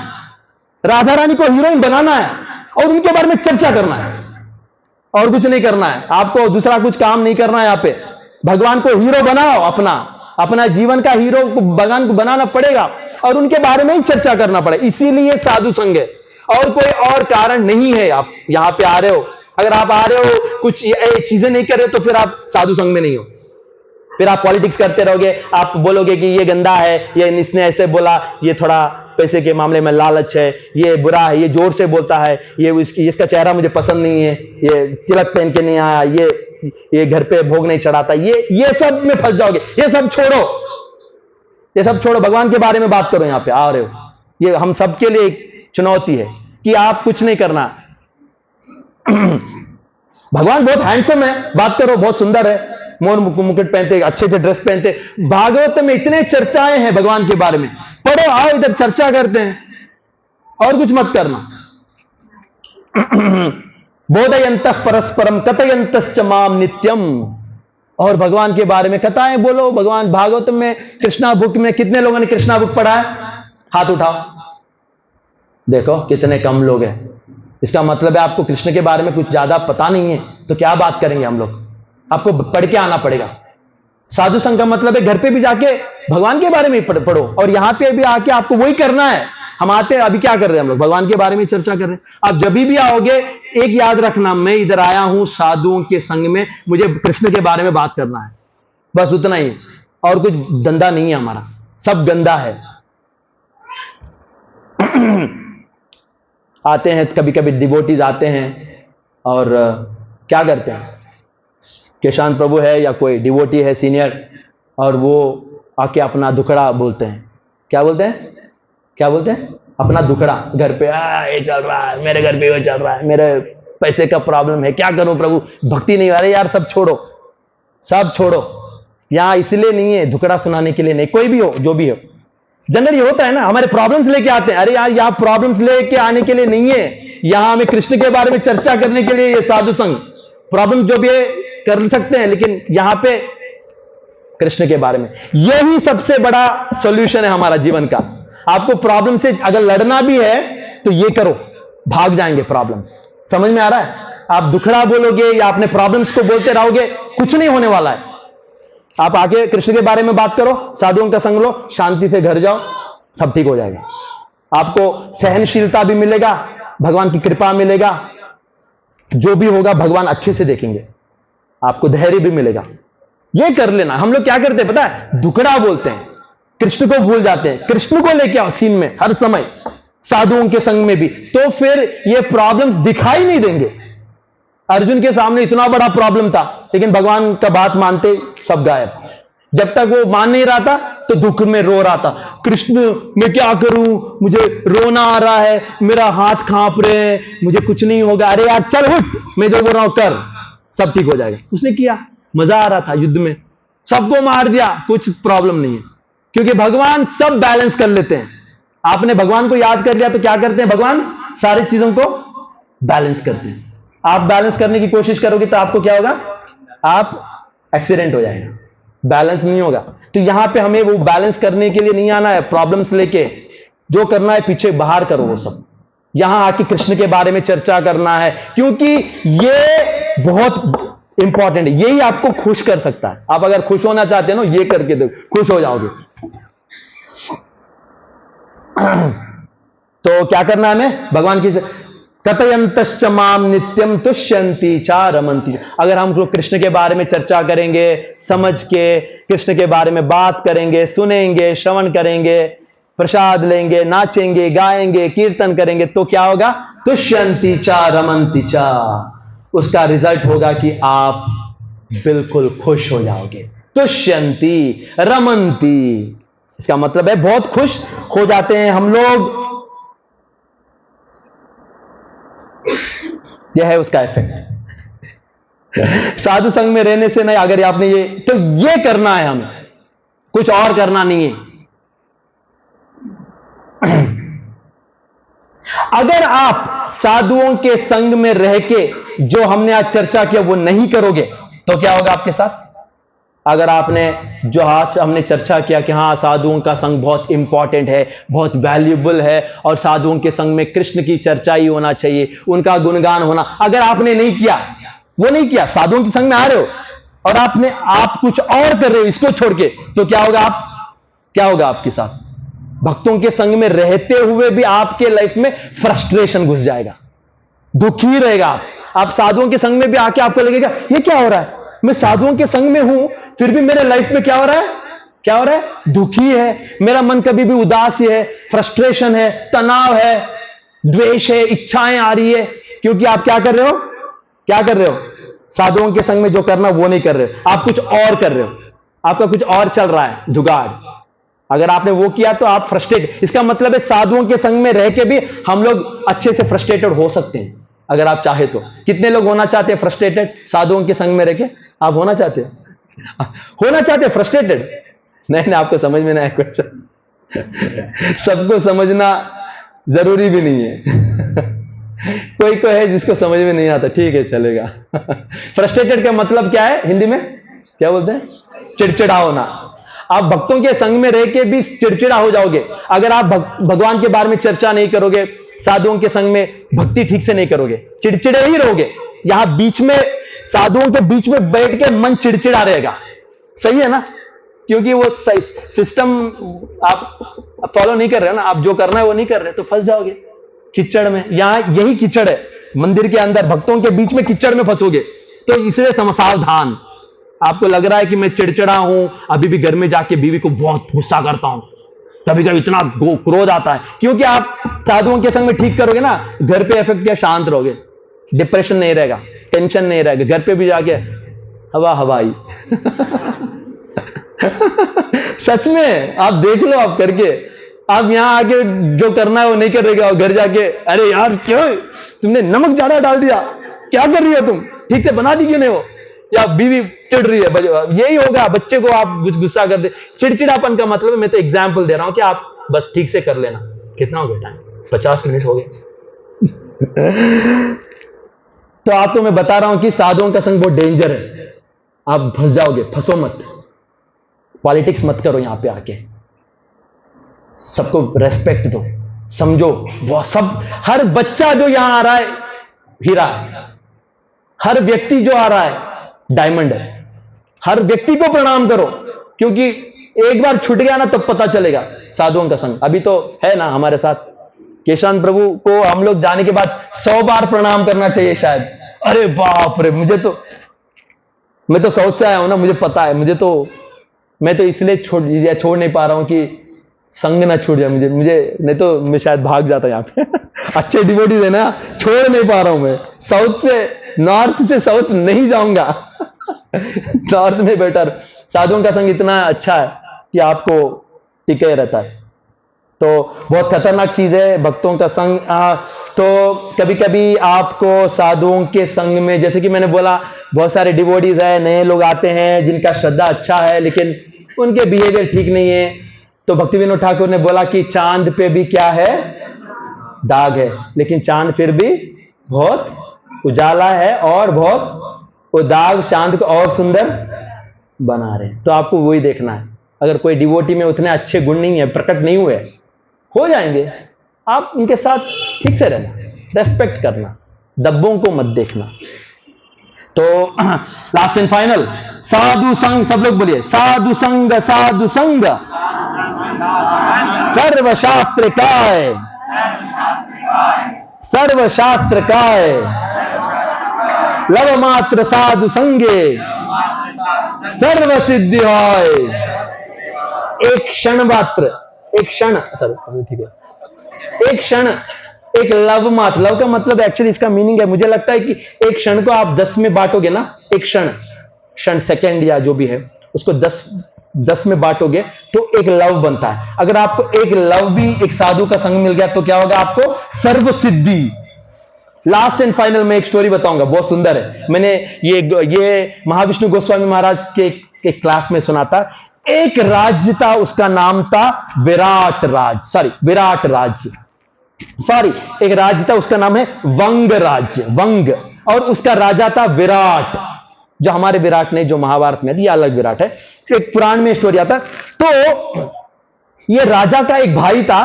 राधा रानी को हीरोइन बनाना है, और उनके बारे में चर्चा करना है, और कुछ नहीं करना है। आपको दूसरा कुछ काम नहीं करना है। यहां पे भगवान को हीरो बनाओ, अपना जीवन का हीरो भगवान को बनाना पड़ेगा, और उनके बारे में ही चर्चा करना पड़ेगा। इसीलिए साधु संग है, और कोई और कारण नहीं है। आप यहां पे आ रहे हो, अगर आप आ रहे हो कुछ चीजें नहीं कर रहे हो तो फिर आप साधु संग में नहीं हो। फिर आप पॉलिटिक्स करते रहोगे, आप बोलोगे कि ये गंदा है, ये इसने ऐसे बोला, ये थोड़ा पैसे के मामले में लालच है, ये बुरा है, ये जोर से बोलता है, ये इसका चेहरा मुझे पसंद नहीं है, ये तिलक पहन के नहीं आया, ये घर पे भोग नहीं चढ़ाता, ये सब में फंस जाओगे। ये सब छोड़ो, ये सब छोड़ो, भगवान के बारे में बात करो। यहां पे आ रहे हो, ये हम सबके लिए एक चुनौती है कि आप कुछ नहीं करना। भगवान बहुत हैंडसम है, बात करो, बहुत सुंदर है, मोर मुकुट पहनते, अच्छे से ड्रेस पहनते। भागवत में इतने चर्चाएं हैं भगवान के बारे में, पढ़ो, आओ इधर चर्चा करते हैं, और कुछ मत करना। बोधयंतः परस्परम कथयंतश्च माम नित्यम। और भगवान के बारे में कथाएं बोलो। भगवान भागवत में, कृष्णा बुक में कितने लोगों ने कृष्णा बुक पढ़ा है? हाथ उठाओ, देखो कितने कम लोग हैं। इसका मतलब है आपको कृष्ण के बारे में कुछ ज्यादा पता नहीं है, तो क्या बात करेंगे हम लोग? आपको पढ़ के आना पड़ेगा। साधु संघ का मतलब है घर पे भी जाके भगवान के बारे में पढ़ो, और यहां पे भी आके आपको वही करना है। हम आते हैं, अभी क्या कर रहे हैं हम लोग? भगवान के बारे में चर्चा कर रहे हैं। आप जब भी आओगे, एक याद रखना, मैं इधर आया हूं साधुओं के संग में, मुझे कृष्ण के बारे में बात करना है, बस उतना ही, और कुछ धंधा नहीं है हमारा, सब गंदा है। आते हैं कभी कभी डिवोटीज आते हैं, और क्या करते हैं, केशान प्रभु है या कोई डिवोटी है सीनियर, और वो आके अपना दुखड़ा बोलते हैं। क्या बोलते हैं? क्या बोलते हैं? अपना दुखड़ा घर पे, ये चल रहा है मेरे घर पे, वो चल रहा है, मेरे पैसे का प्रॉब्लम है, क्या करूं प्रभु, भक्ति नहीं आ रही यार, सब छोड़ो, सब छोड़ो। यहां इसलिए नहीं है, दुखड़ा सुनाने के लिए नहीं, कोई भी हो, जो भी हो। जनरली होता है ना, हमारे प्रॉब्लम्स लेके आते हैं, अरे यार यहां प्रॉब्लम्स लेके आने के लिए नहीं है, यहां हमें कृष्ण के बारे में चर्चा करने के लिए ये साधु संग। प्रॉब्लम जो भी है कर सकते हैं, लेकिन यहां पे कृष्ण के बारे में, यही सबसे बड़ा सॉल्यूशन है हमारा जीवन का। आपको प्रॉब्लम से अगर लड़ना भी है तो ये करो, भाग जाएंगे प्रॉब्लम्स। समझ में आ रहा है? आप दुखड़ा बोलोगे या अपने प्रॉब्लम्स को बोलते रहोगे, कुछ नहीं होने वाला है। आप आके कृष्ण के बारे में बात करो, साधुओं का संग लो, शांति से घर जाओ, सब ठीक हो जाएगा। आपको सहनशीलता भी मिलेगा, भगवान की कृपा मिलेगा, जो भी होगा भगवान अच्छे से देखेंगे, आपको धैर्य भी मिलेगा। ये कर लेना। हम लोग क्या करते हैं पता है? दुखड़ा बोलते हैं, कृष्ण को भूल जाते हैं। कृष्ण को लेके आओ सीन में हर समय, साधुओं के संग में भी, तो फिर ये प्रॉब्लम्स दिखाई नहीं देंगे। अर्जुन के सामने इतना बड़ा प्रॉब्लम था, लेकिन भगवान का बात मानते सब गायब। जब तक वो मान नहीं रहा था तो दुख में रो रहा था, कृष्ण मैं क्या करूं, मुझे रोना आ रहा है, मेरा हाथ कांप रहे हैं, मुझे कुछ नहीं होगा। अरे यार चल उठ, मैं जो बोल रहा हूं कर, सब ठीक हो जाएगा। उसने किया, मजा आ रहा था युद्ध में, सबको मार दिया, कुछ प्रॉब्लम नहीं है, क्योंकि भगवान सब बैलेंस कर लेते हैं। आपने भगवान को याद कर लिया तो क्या करते हैं? भगवान सारी चीजों को बैलेंस करते हैं। आप बैलेंस करने की कोशिश करोगे तो आपको क्या होगा? आप एक्सीडेंट हो जाएगा, बैलेंस नहीं होगा। तो यहां पे हमें वो बैलेंस करने के लिए नहीं आना है, प्रॉब्लम्स लेके जो करना है पीछे बाहर करो वो सब। यहां आके कृष्ण के बारे में चर्चा करना है, क्योंकि ये बहुत इंपॉर्टेंट है, यही आपको खुश कर सकता है। आप अगर खुश होना चाहते हो ना, ये करके देखो, खुश हो जाओगे। तो क्या करना है हमें? भगवान की कथयंतश्च माम नित्यम तुष्यंती चा रमंती। अगर हम लोग कृष्ण के बारे में चर्चा करेंगे, समझ के कृष्ण के बारे में बात करेंगे, सुनेंगे, श्रवण करेंगे, प्रसाद लेंगे, नाचेंगे, गाएंगे, कीर्तन करेंगे, तो क्या होगा? तुष्यंती चा रमंती चा। उसका रिजल्ट होगा कि आप बिल्कुल खुश हो जाओगे। तुष्यंती रमंती, इसका मतलब है बहुत खुश हो जाते हैं हम लोग। यह है उसका इफेक्ट। साधु संग में रहने से नहीं, अगर आपने ये, तो ये करना है हमें, कुछ और करना नहीं है। अगर आप साधुओं के संग में रह के जो हमने आज चर्चा किया वो नहीं करोगे तो क्या होगा आपके साथ? अगर आपने जो आज हमने चर्चा किया कि हाँ साधुओं का संग बहुत इंपॉर्टेंट है, बहुत वैल्यूबल है, और साधुओं के संग में कृष्ण की चर्चा ही होना चाहिए, उनका गुणगान होना, अगर आपने नहीं किया, वो नहीं किया, साधुओं के संग में आ रहे हो और आप कुछ और कर रहे हो इसको छोड़ के, तो क्या होगा? क्या होगा आपके साथ? भक्तों के संग में रहते हुए भी आपके लाइफ में फ्रस्ट्रेशन घुस जाएगा, दुखी रहेगा आप साधुओं के संग में भी आके आपको लगेगा ये क्या हो रहा है, मैं साधुओं के संग में हूं फिर भी मेरे लाइफ में क्या हो रहा है? क्या हो रहा है? दुखी है, मेरा मन कभी भी उदास है, फ्रस्ट्रेशन है, तनाव है, द्वेष है, इच्छाएं आ रही है, क्योंकि आप क्या कर रहे हो? क्या कर रहे हो? साधुओं के संग में जो करना वो नहीं कर रहे हो, आप कुछ और कर रहे हो, आपका कुछ और चल रहा है जुगाड़। अगर आपने वो किया तो आप फ्रस्ट्रेटेड, इसका मतलब है साधुओं के संग में रह के भी हम लोग अच्छे से फ्रस्ट्रेटेड हो सकते हैं अगर आप चाहे तो। कितने लोग होना चाहते हैं फ्रस्ट्रेटेड साधुओं के संग में रह के? आप होना चाहते हो? होना चाहते फ्रस्ट्रेटेड? नहीं, आपको समझ में नहीं क्वेश्चन। सबको समझना जरूरी भी नहीं है। कोई है जिसको समझ में नहीं आता, ठीक है चलेगा। फ्रस्ट्रेटेड का मतलब क्या है हिंदी में? क्या बोलते हैं? चिड़चिड़ा होना। आप भक्तों के संग में रह के भी चिड़चिड़ा हो जाओगे अगर आप भगवान के बारे में चर्चा नहीं करोगे, साधुओं के संग में भक्ति ठीक से नहीं करोगे, चिड़चिड़े ही रहोगे। यहां बीच में साधुओं के बीच में बैठ के मन चिड़चिड़ा रहेगा, सही है ना? क्योंकि वो सिस्टम आप फॉलो नहीं कर रहे हो ना, आप जो करना है वो नहीं कर रहे, तो फंस जाओगे कीचड़ में। यहां यही कीचड़ है, मंदिर के अंदर भक्तों के बीच में कीचड़ में फंसोगे। तो इसलिए सावधान। आपको लग रहा है कि मैं चिड़चिड़ा हूं, अभी भी घर में जाके बीवी को बहुत गुस्सा करता हूं, कभी कभी इतना क्रोध आता है, क्योंकि आप साधुओं के संग में ठीक करोगे ना, घर पे इफेक्ट किया, शांत रहोगे, डिप्रेशन नहीं रहेगा, टेंशन नहीं रहेगा, घर पे भी जाके हवाई। सच में आप देख लो, आप करके आप यहां आके जो करना है वो नहीं करेगा, और घर जाके अरे यार क्यों तुमने नमक ज्यादा डाल दिया, क्या कर रही हो तुम, ठीक से बना दी क्यों नहीं हो, या बीवी चिढ़ रही है, यही होगा। बच्चे को आप गुस्सा कर दे, चिड़चिड़ापन का मतलब है, मैं तो एग्जाम्पल दे रहा हूं कि आप बस ठीक से कर लेना। कितना हो गया टाइम? 50 मिनट हो गए। तो आपको मैं बता रहा हूं कि साधुओं का संग बहुत डेंजर है, आप फंस जाओगे, फंसो मत, पॉलिटिक्स मत करो यहां पे आके, सबको रेस्पेक्ट दो, समझो वो सब, हर बच्चा जो यहां आ रहा है हीरा है, हर व्यक्ति जो आ रहा है डायमंड है, हर व्यक्ति को प्रणाम करो, क्योंकि एक बार छूट गया ना तब पता चलेगा साधुओं का संग। अभी तो है ना हमारे साथ केशान प्रभु को, हम लोग जाने के बाद 100 बार प्रणाम करना चाहिए शायद। अरे बाप रे, मैं तो साउथ से आया हूं ना, मुझे पता है, मैं तो इसलिए छोड़ नहीं पा रहा हूं कि संग ना छूट जाए मुझे नहीं तो मैं शायद भाग जाता यहां पे। अच्छे डिवोटीज है ना, छोड़ नहीं पा रहा हूं मैं, नॉर्थ से साउथ नहीं जाऊंगा। नॉर्थ में बेटर, साधुओं का संग इतना अच्छा है कि आपको टिके रहता है। तो बहुत खतरनाक चीज है भक्तों का संग। तो कभी कभी आपको साधुओं के संग में, जैसे कि मैंने बोला, बहुत सारे डिवोटीज है, नए लोग आते हैं जिनका श्रद्धा अच्छा है लेकिन उनके बिहेवियर ठीक नहीं है। तो भक्ति विनोद ठाकुर ने बोला कि चांद पे भी क्या है, दाग है, लेकिन चांद फिर भी बहुत उजाला है, और बहुत वो दाग चांद को और सुंदर बना रहे। तो आपको वही देखना है। अगर कोई डिवोटी में उतने अच्छे गुण नहीं है, प्रकट नहीं हुए, हो जाएंगे, आप उनके साथ ठीक से रहना, रेस्पेक्ट करना, दब्बों को मत देखना। तो लास्ट एंड फाइनल, साधु संग, सब लोग बोलिए, साधु संग सर्वशास्त्र काय, सर्वशास्त्र काय, लव मात्र साधु संगे सर्व सिद्धि होय। एक क्षण मात्र, एक क्षण, ठीक है, एक क्षण, एक लव मात्र, लव का मतलब एक्चुअली इसका मीनिंग है, मुझे लगता है कि एक क्षण को आप 10 में बांटोगे ना, एक क्षण सेकंड या जो भी है उसको 10 में बांटोगे तो एक लव बनता है। अगर आपको एक लव भी एक साधु का संग मिल गया तो क्या होगा, आपको सर्व सिद्धि। लास्ट एंड फाइनल में एक स्टोरी बताऊंगा, बहुत सुंदर है, मैंने ये महाविष्णु गोस्वामी महाराज के एक क्लास में सुना था। एक राज्य था, उसका नाम था विराट राज्य, एक राज्य था, उसका नाम है वंग राज्य, वंग, और उसका राजा था विराट। जो हमारे विराट नहीं, जो महाभारत में ये अलग विराट है, एक पुराण में स्टोरी आता। तो ये राजा का एक भाई था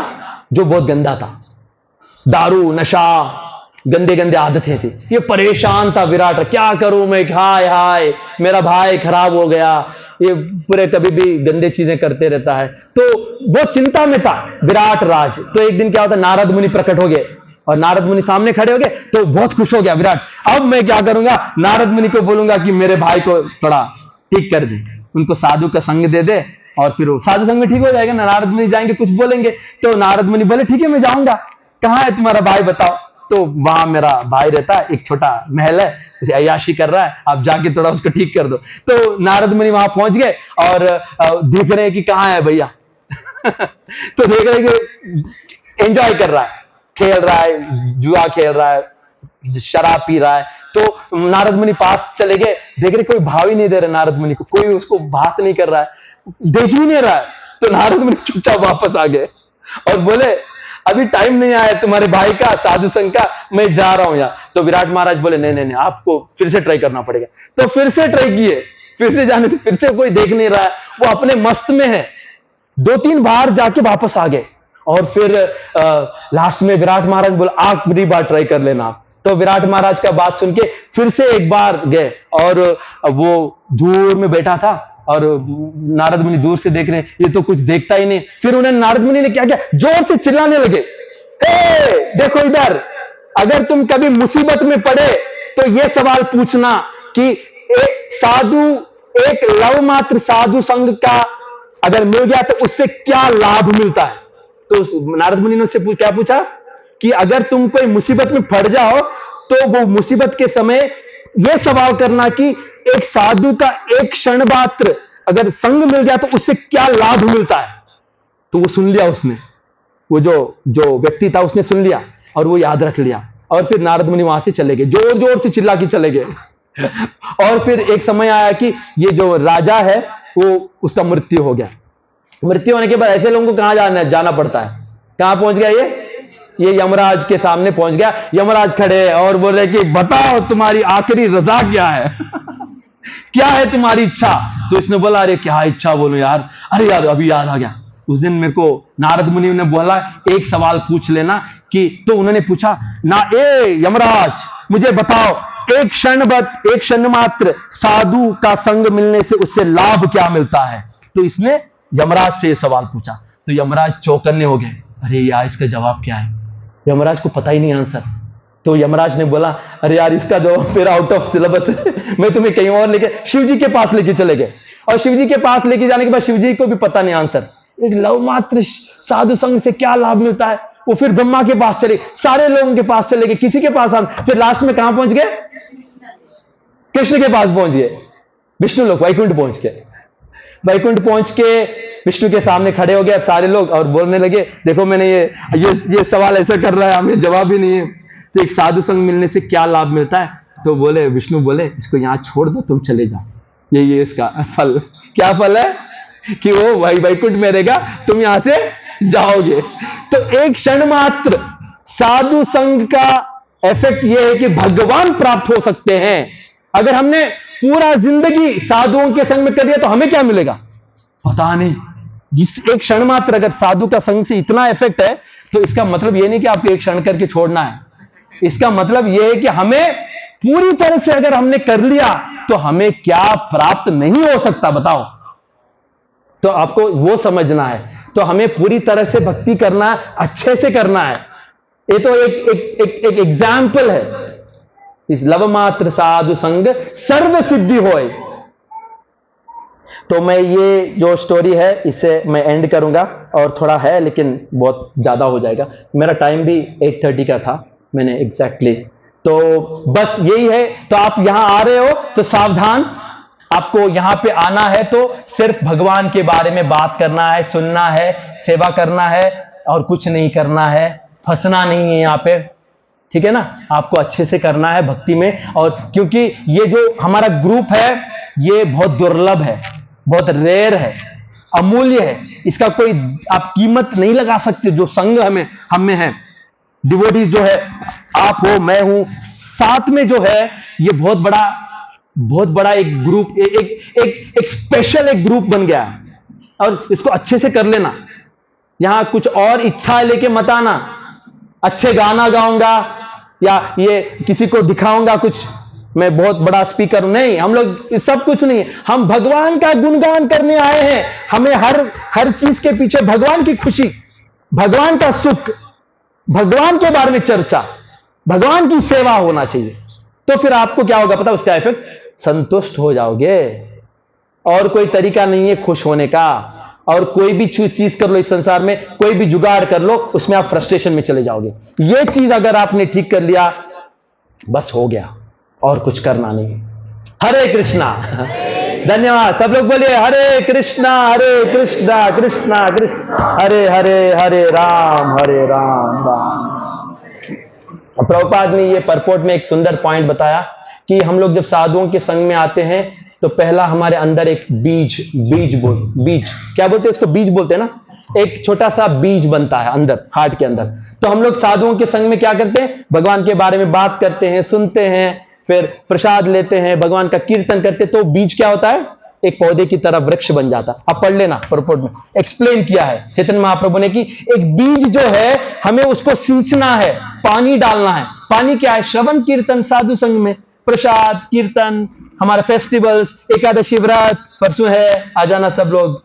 जो बहुत गंदा था, दारू नशा गंदे गंदे आदतें थी। ये परेशान था विराट, क्या करूं मैं, हाय हाय मेरा भाई खराब हो गया, ये पूरे कभी भी गंदे चीजें करते रहता है। तो बहुत चिंता में था विराट राज। तो एक दिन क्या होता, नारद मुनि प्रकट हो गए, और नारद मुनि सामने खड़े हो गए, तो बहुत खुश हो गया विराट। अब मैं क्या करूंगा, नारद मुनि को बोलूंगा कि मेरे भाई को थोड़ा ठीक कर दे, उनको साधु का संग दे दे, और फिर वो साधु संग में ठीक हो जाएगा ना। नारद मुनि जाएंगे, कुछ बोलेंगे, तो नारद मुनि बोले ठीक है मैं जाऊंगा। कहां है तुम्हारा भाई बताओ? तो वहां मेरा भाई रहता है, एक छोटा महल है, उसे अय्याशी कर रहा है, आप जाके थोड़ा उसको ठीक कर दो। तो नारद मुनि वहां पहुंच गए और देख रहे हैं कि कहां है भैया। तो देख रहे हैं कि एंजॉय कर रहा है, खेल रहा है, जुआ खेल रहा है, शराब पी रहा है। तो नारद मुनि पास चले गए, देख रहे कोई भाव ही नहीं दे रहा नारद मुनि को, कोई उसको बात नहीं कर रहा है, देख ही नहीं रहा है। तो नारद मुनि चुपचाप वापस आ गए और बोले अभी टाइम नहीं आया तुम्हारे भाई का साधु संग का, मैं जा रहा हूं यार। तो विराट महाराज बोले नहीं नहीं नहीं, आपको फिर से ट्राई करना पड़ेगा। तो फिर से ट्राई किए, फिर से जाने, फिर से कोई देख नहीं रहा है, वो अपने मस्त में है। 2-3 बार जाके वापस आ गए, और फिर लास्ट में विराट महाराज बोले आखिरी बार ट्राई कर लेना आप। तो विराट महाराज का बात सुन के फिर से एक बार गए, और वो दूर में बैठा था, और नारद मुनि दूर से देख रहे हैं, ये तो कुछ देखता ही नहीं। फिर उन्हें नारद मुनि ने क्या किया, जोर से चिल्लाने लगे, ए देखो इधर, अगर तुम कभी मुसीबत में पड़े तो ये सवाल पूछना कि एक लव मात्र साधु संग का अगर मिल गया तो उससे क्या लाभ मिलता है। तो नारद मुनि ने उससे क्या पूछा कि अगर तुम कोई मुसीबत में पड़ जाओ तो वो मुसीबत के समय यह सवाल करना कि एक साधु का एक क्षण मात्र अगर संग मिल गया तो उससे क्या लाभ मिलता है। तो वो सुन लिया उसने, वो जो जो व्यक्ति था उसने सुन लिया और वो याद रख लिया, और फिर नारद मुनि वहां से चले गए, जोर जोर से चिल्ला के चले गए। और फिर एक समय आया कि ये जो राजा है वो उसका मृत्यु हो गया। मृत्यु होने के बाद ऐसे लोगों को कहां जाना पड़ता है, कहां पहुंच गया ये यमराज के सामने पहुंच गया। यमराज खड़े और बोल रहे कि बताओ तुम्हारी आखिरी रजा क्या है? क्या है तुम्हारी इच्छा? तो इसने बोला अरे क्या इच्छा बोलो यार, अरे यार अभी याद आ गया, उस दिन मेरे को नारद मुनि ने बोला एक सवाल पूछ लेना कि, तो उन्होंने पूछा ना, ए यमराज मुझे बताओ एक क्षण मात्र साधु का संग मिलने से उससे लाभ क्या मिलता है? तो इसने यमराज से यह सवाल पूछा। तो यमराज चौकन्ने हो गए, अरे यार इसका जवाब क्या है? यमराज को पता ही नहीं आंसर। तो यमराज ने बोला अरे यार इसका जवाब मेरा आउट ऑफ सिलेबस है, मैं तुम्हें कहीं और लेके, शिव जी के पास लेके चले गए। और शिव जी के पास लेके जाने के बाद शिव जी को भी पता नहीं आंसर, एक लव मात्र साधु संग से क्या लाभ मिलता है। वो फिर ब्रह्मा के पास चले, सारे लोगों के पास चले गए, किसी के पास फिर लास्ट में कहां पहुंच गए? कृष्ण के पास पहुंच गए, विष्णु लोग वैकुंठ पहुंच गए। वैकुंठ पहुंच के विष्णु के सामने खड़े हो गए सारे लोग और बोलने लगे देखो मैंने ये सवाल ऐसा कर रहा है, हमें जवाब ही नहीं है, तो एक साधु संग मिलने से क्या लाभ मिलता है? तो बोले विष्णु बोले इसको यहां छोड़ दो, तुम चले जाओ, ये इसका फल। क्या फल है? कि वो वैकुंठ में रहेगा, तुम यहां से जाओगे। तो एक क्षण मात्र साधु संग का इफेक्ट यह है कि भगवान प्राप्त हो सकते हैं। अगर हमने पूरा जिंदगी साधुओं के संग में कर दिया तो हमें क्या मिलेगा पता नहीं। इस एक क्षण मात्र अगर साधु का संग से इतना इफेक्ट है तो इसका मतलब यह नहीं कि आपको एक क्षण करके छोड़ना है, इसका मतलब यह है कि हमें पूरी तरह से अगर हमने कर लिया तो हमें क्या प्राप्त नहीं हो सकता बताओ। तो आपको वो समझना है, तो हमें पूरी तरह से भक्ति करना, अच्छे से करना है। ये तो एक एग्जाम्पल है, इस लव मात्र साधु संग सर्व सिद्धि होए। तो मैं ये जो स्टोरी है इसे मैं एंड करूंगा, और थोड़ा है लेकिन बहुत ज्यादा हो जाएगा, मेरा टाइम भी 8:30 का था मैंने एग्जैक्टली। तो बस यही है। तो आप यहां आ रहे हो तो सावधान, आपको यहां पे आना है तो सिर्फ भगवान के बारे में बात करना है, सुनना है, सेवा करना है और कुछ नहीं करना है, फंसना नहीं है यहां पे, ठीक है ना। आपको अच्छे से करना है भक्ति में। और क्योंकि ये जो हमारा ग्रुप है ये बहुत दुर्लभ है, बहुत रेयर है, अमूल्य है, इसका कोई आप कीमत नहीं लगा सकते। जो संग हम में है, डिवोटीज जो है, आप हो, मैं हूं, साथ में जो है, ये बहुत बड़ा एक ग्रुप, एक स्पेशल एक ग्रुप बन गया है। और इसको अच्छे से कर लेना। यहां कुछ और इच्छा लेके मत आना, अच्छे गाना गाऊंगा या ये किसी को दिखाऊंगा कुछ, मैं बहुत बड़ा स्पीकर हूं, नहीं, हम लोग सब कुछ नहीं है। हम भगवान का गुणगान करने आए हैं। हमें हर चीज के पीछे भगवान की खुशी, भगवान का सुख, भगवान के बारे में चर्चा, भगवान की सेवा होना चाहिए। तो फिर आपको क्या होगा पता, उसका इफेक्ट, संतुष्ट हो जाओगे। और कोई तरीका नहीं है खुश होने का। और कोई भी चीज कर लो इस संसार में, कोई भी जुगाड़ कर लो, उसमें आप फ्रस्ट्रेशन में चले जाओगे। ये चीज अगर आपने ठीक कर लिया, बस हो गया, और कुछ करना नहीं। हरे कृष्णा। धन्यवाद। सब लोग बोलिए हरे कृष्णा कृष्णा कृष्णा हरे हरे, हरे राम राम। प्रभुपाद ने ये परपोर्ट में एक सुंदर पॉइंट बताया कि हम लोग जब साधुओं के संग में आते हैं तो पहला हमारे अंदर एक बीज क्या बोलते हैं इसको, बीज बोलते हैं ना, एक छोटा सा बीज बनता है अंदर, हार्ट के अंदर। तो हम लोग साधुओं के संग में क्या करते हैं, भगवान के बारे में बात करते हैं, सुनते हैं, फिर प्रसाद लेते हैं, भगवान का कीर्तन करते हैं, तो बीज क्या होता है, एक पौधे की तरह वृक्ष बन जाता है। आप पढ़ लेना, परपोर्ट में एक्सप्लेन किया है चैतन्य महाप्रभु ने कि एक बीज जो है हमें उसको सींचना है, पानी डालना है। पानी क्या है, श्रवण कीर्तन, साधु संग में प्रसाद, कीर्तन, हमारे फेस्टिवल्स, एकादशी व्रत परसों है, आ जाना सब लोग।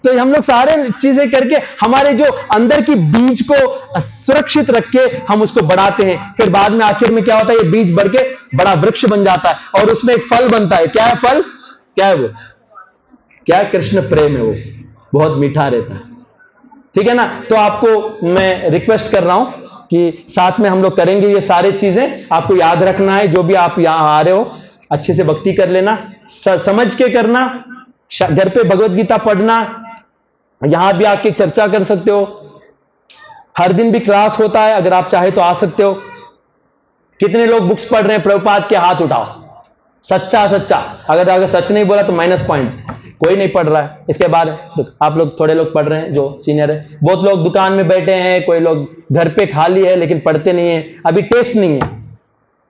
तो हम लोग सारे चीजें करके हमारे जो अंदर की बीज को सुरक्षित रख के हम उसको बढ़ाते हैं। फिर बाद में आखिर में क्या होता है, ये बीज बढ़ के बड़ा वृक्ष बन जाता है और उसमें एक फल बनता है। क्या है फल, क्या है वो, क्या है, कृष्ण प्रेम है, वो बहुत मीठा रहता है, ठीक है ना। तो आपको मैं रिक्वेस्ट कर रहा हूं कि साथ में हम लोग करेंगे ये सारी चीजें। आपको याद रखना है, जो भी आप यहां आ रहे हो अच्छे से भक्ति कर लेना, समझ के करना, घर पे भगवत गीता पढ़ना, यहां भी आके चर्चा कर सकते हो। हर दिन भी क्लास होता है, अगर आप चाहे तो आ सकते हो। कितने लोग बुक्स पढ़ रहे हैं प्रभुपाद के? हाथ उठाओ। सच्चा सच्चा, अगर सच नहीं बोला तो माइनस पॉइंट। कोई नहीं पढ़ रहा है। इसके बाद आप लोग, थोड़े लोग पढ़ रहे हैं जो सीनियर है। बहुत लोग दुकान में बैठे हैं, कोई लोग घर पे खाली है लेकिन पढ़ते नहीं है, अभी टेस्ट नहीं है।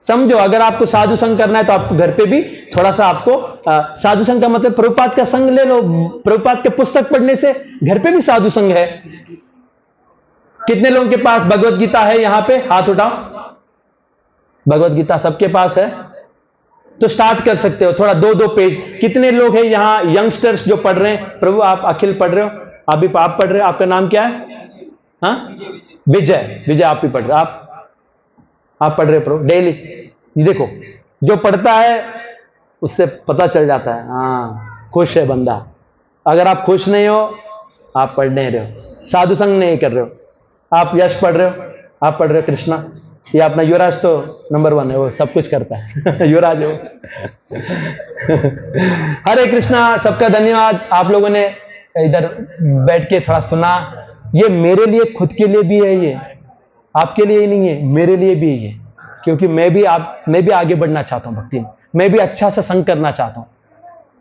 समझो, अगर आपको साधु संग करना है तो आपको घर पे भी थोड़ा सा आपको साधु संग का मतलब प्रभुपाद का संग ले लो। प्रभुपाद के पुस्तक पढ़ने से घर पे भी साधु संग है। कितने लोगों के पास भगवत गीता है? यहां पे हाथ उठाओ। भगवत गीता सबके पास है तो स्टार्ट कर सकते हो। थोड़ा 2-2 पेज। कितने लोग हैं यहां यंगस्टर्स जो पढ़ रहे हैं? प्रभु, आप अखिल पढ़ रहे हो, आप पढ़ रहे हो, आपका नाम क्या है? हाँ, विजय आप भी पढ़ रहे हो। आप पढ़ रहे हो प्रभु डेली। ये देखो, जो पढ़ता है उससे पता चल जाता है, हाँ खुश है बंदा। अगर आप खुश नहीं हो, आप पढ़ नहीं रहे हो, साधु संग नहीं कर रहे हो। आप यश पढ़ रहे हो, आप पढ़ रहे हो कृष्णा। ये अपना युवराज तो नंबर 1 है, वो सब कुछ करता है। युवराज है वो। हरे कृष्णा, सबका धन्यवाद। आप लोगों ने इधर बैठ के थोड़ा सुना। ये मेरे लिए, खुद के लिए भी है, ये आपके लिए ही नहीं है, मेरे लिए भी है ये। क्योंकि मैं भी आगे बढ़ना चाहता हूं भक्ति में, मैं भी अच्छा सा संग करना चाहता हूं।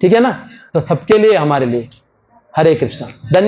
ठीक है ना? तो सबके लिए, हमारे लिए। हरे कृष्णा। धन्यवाद।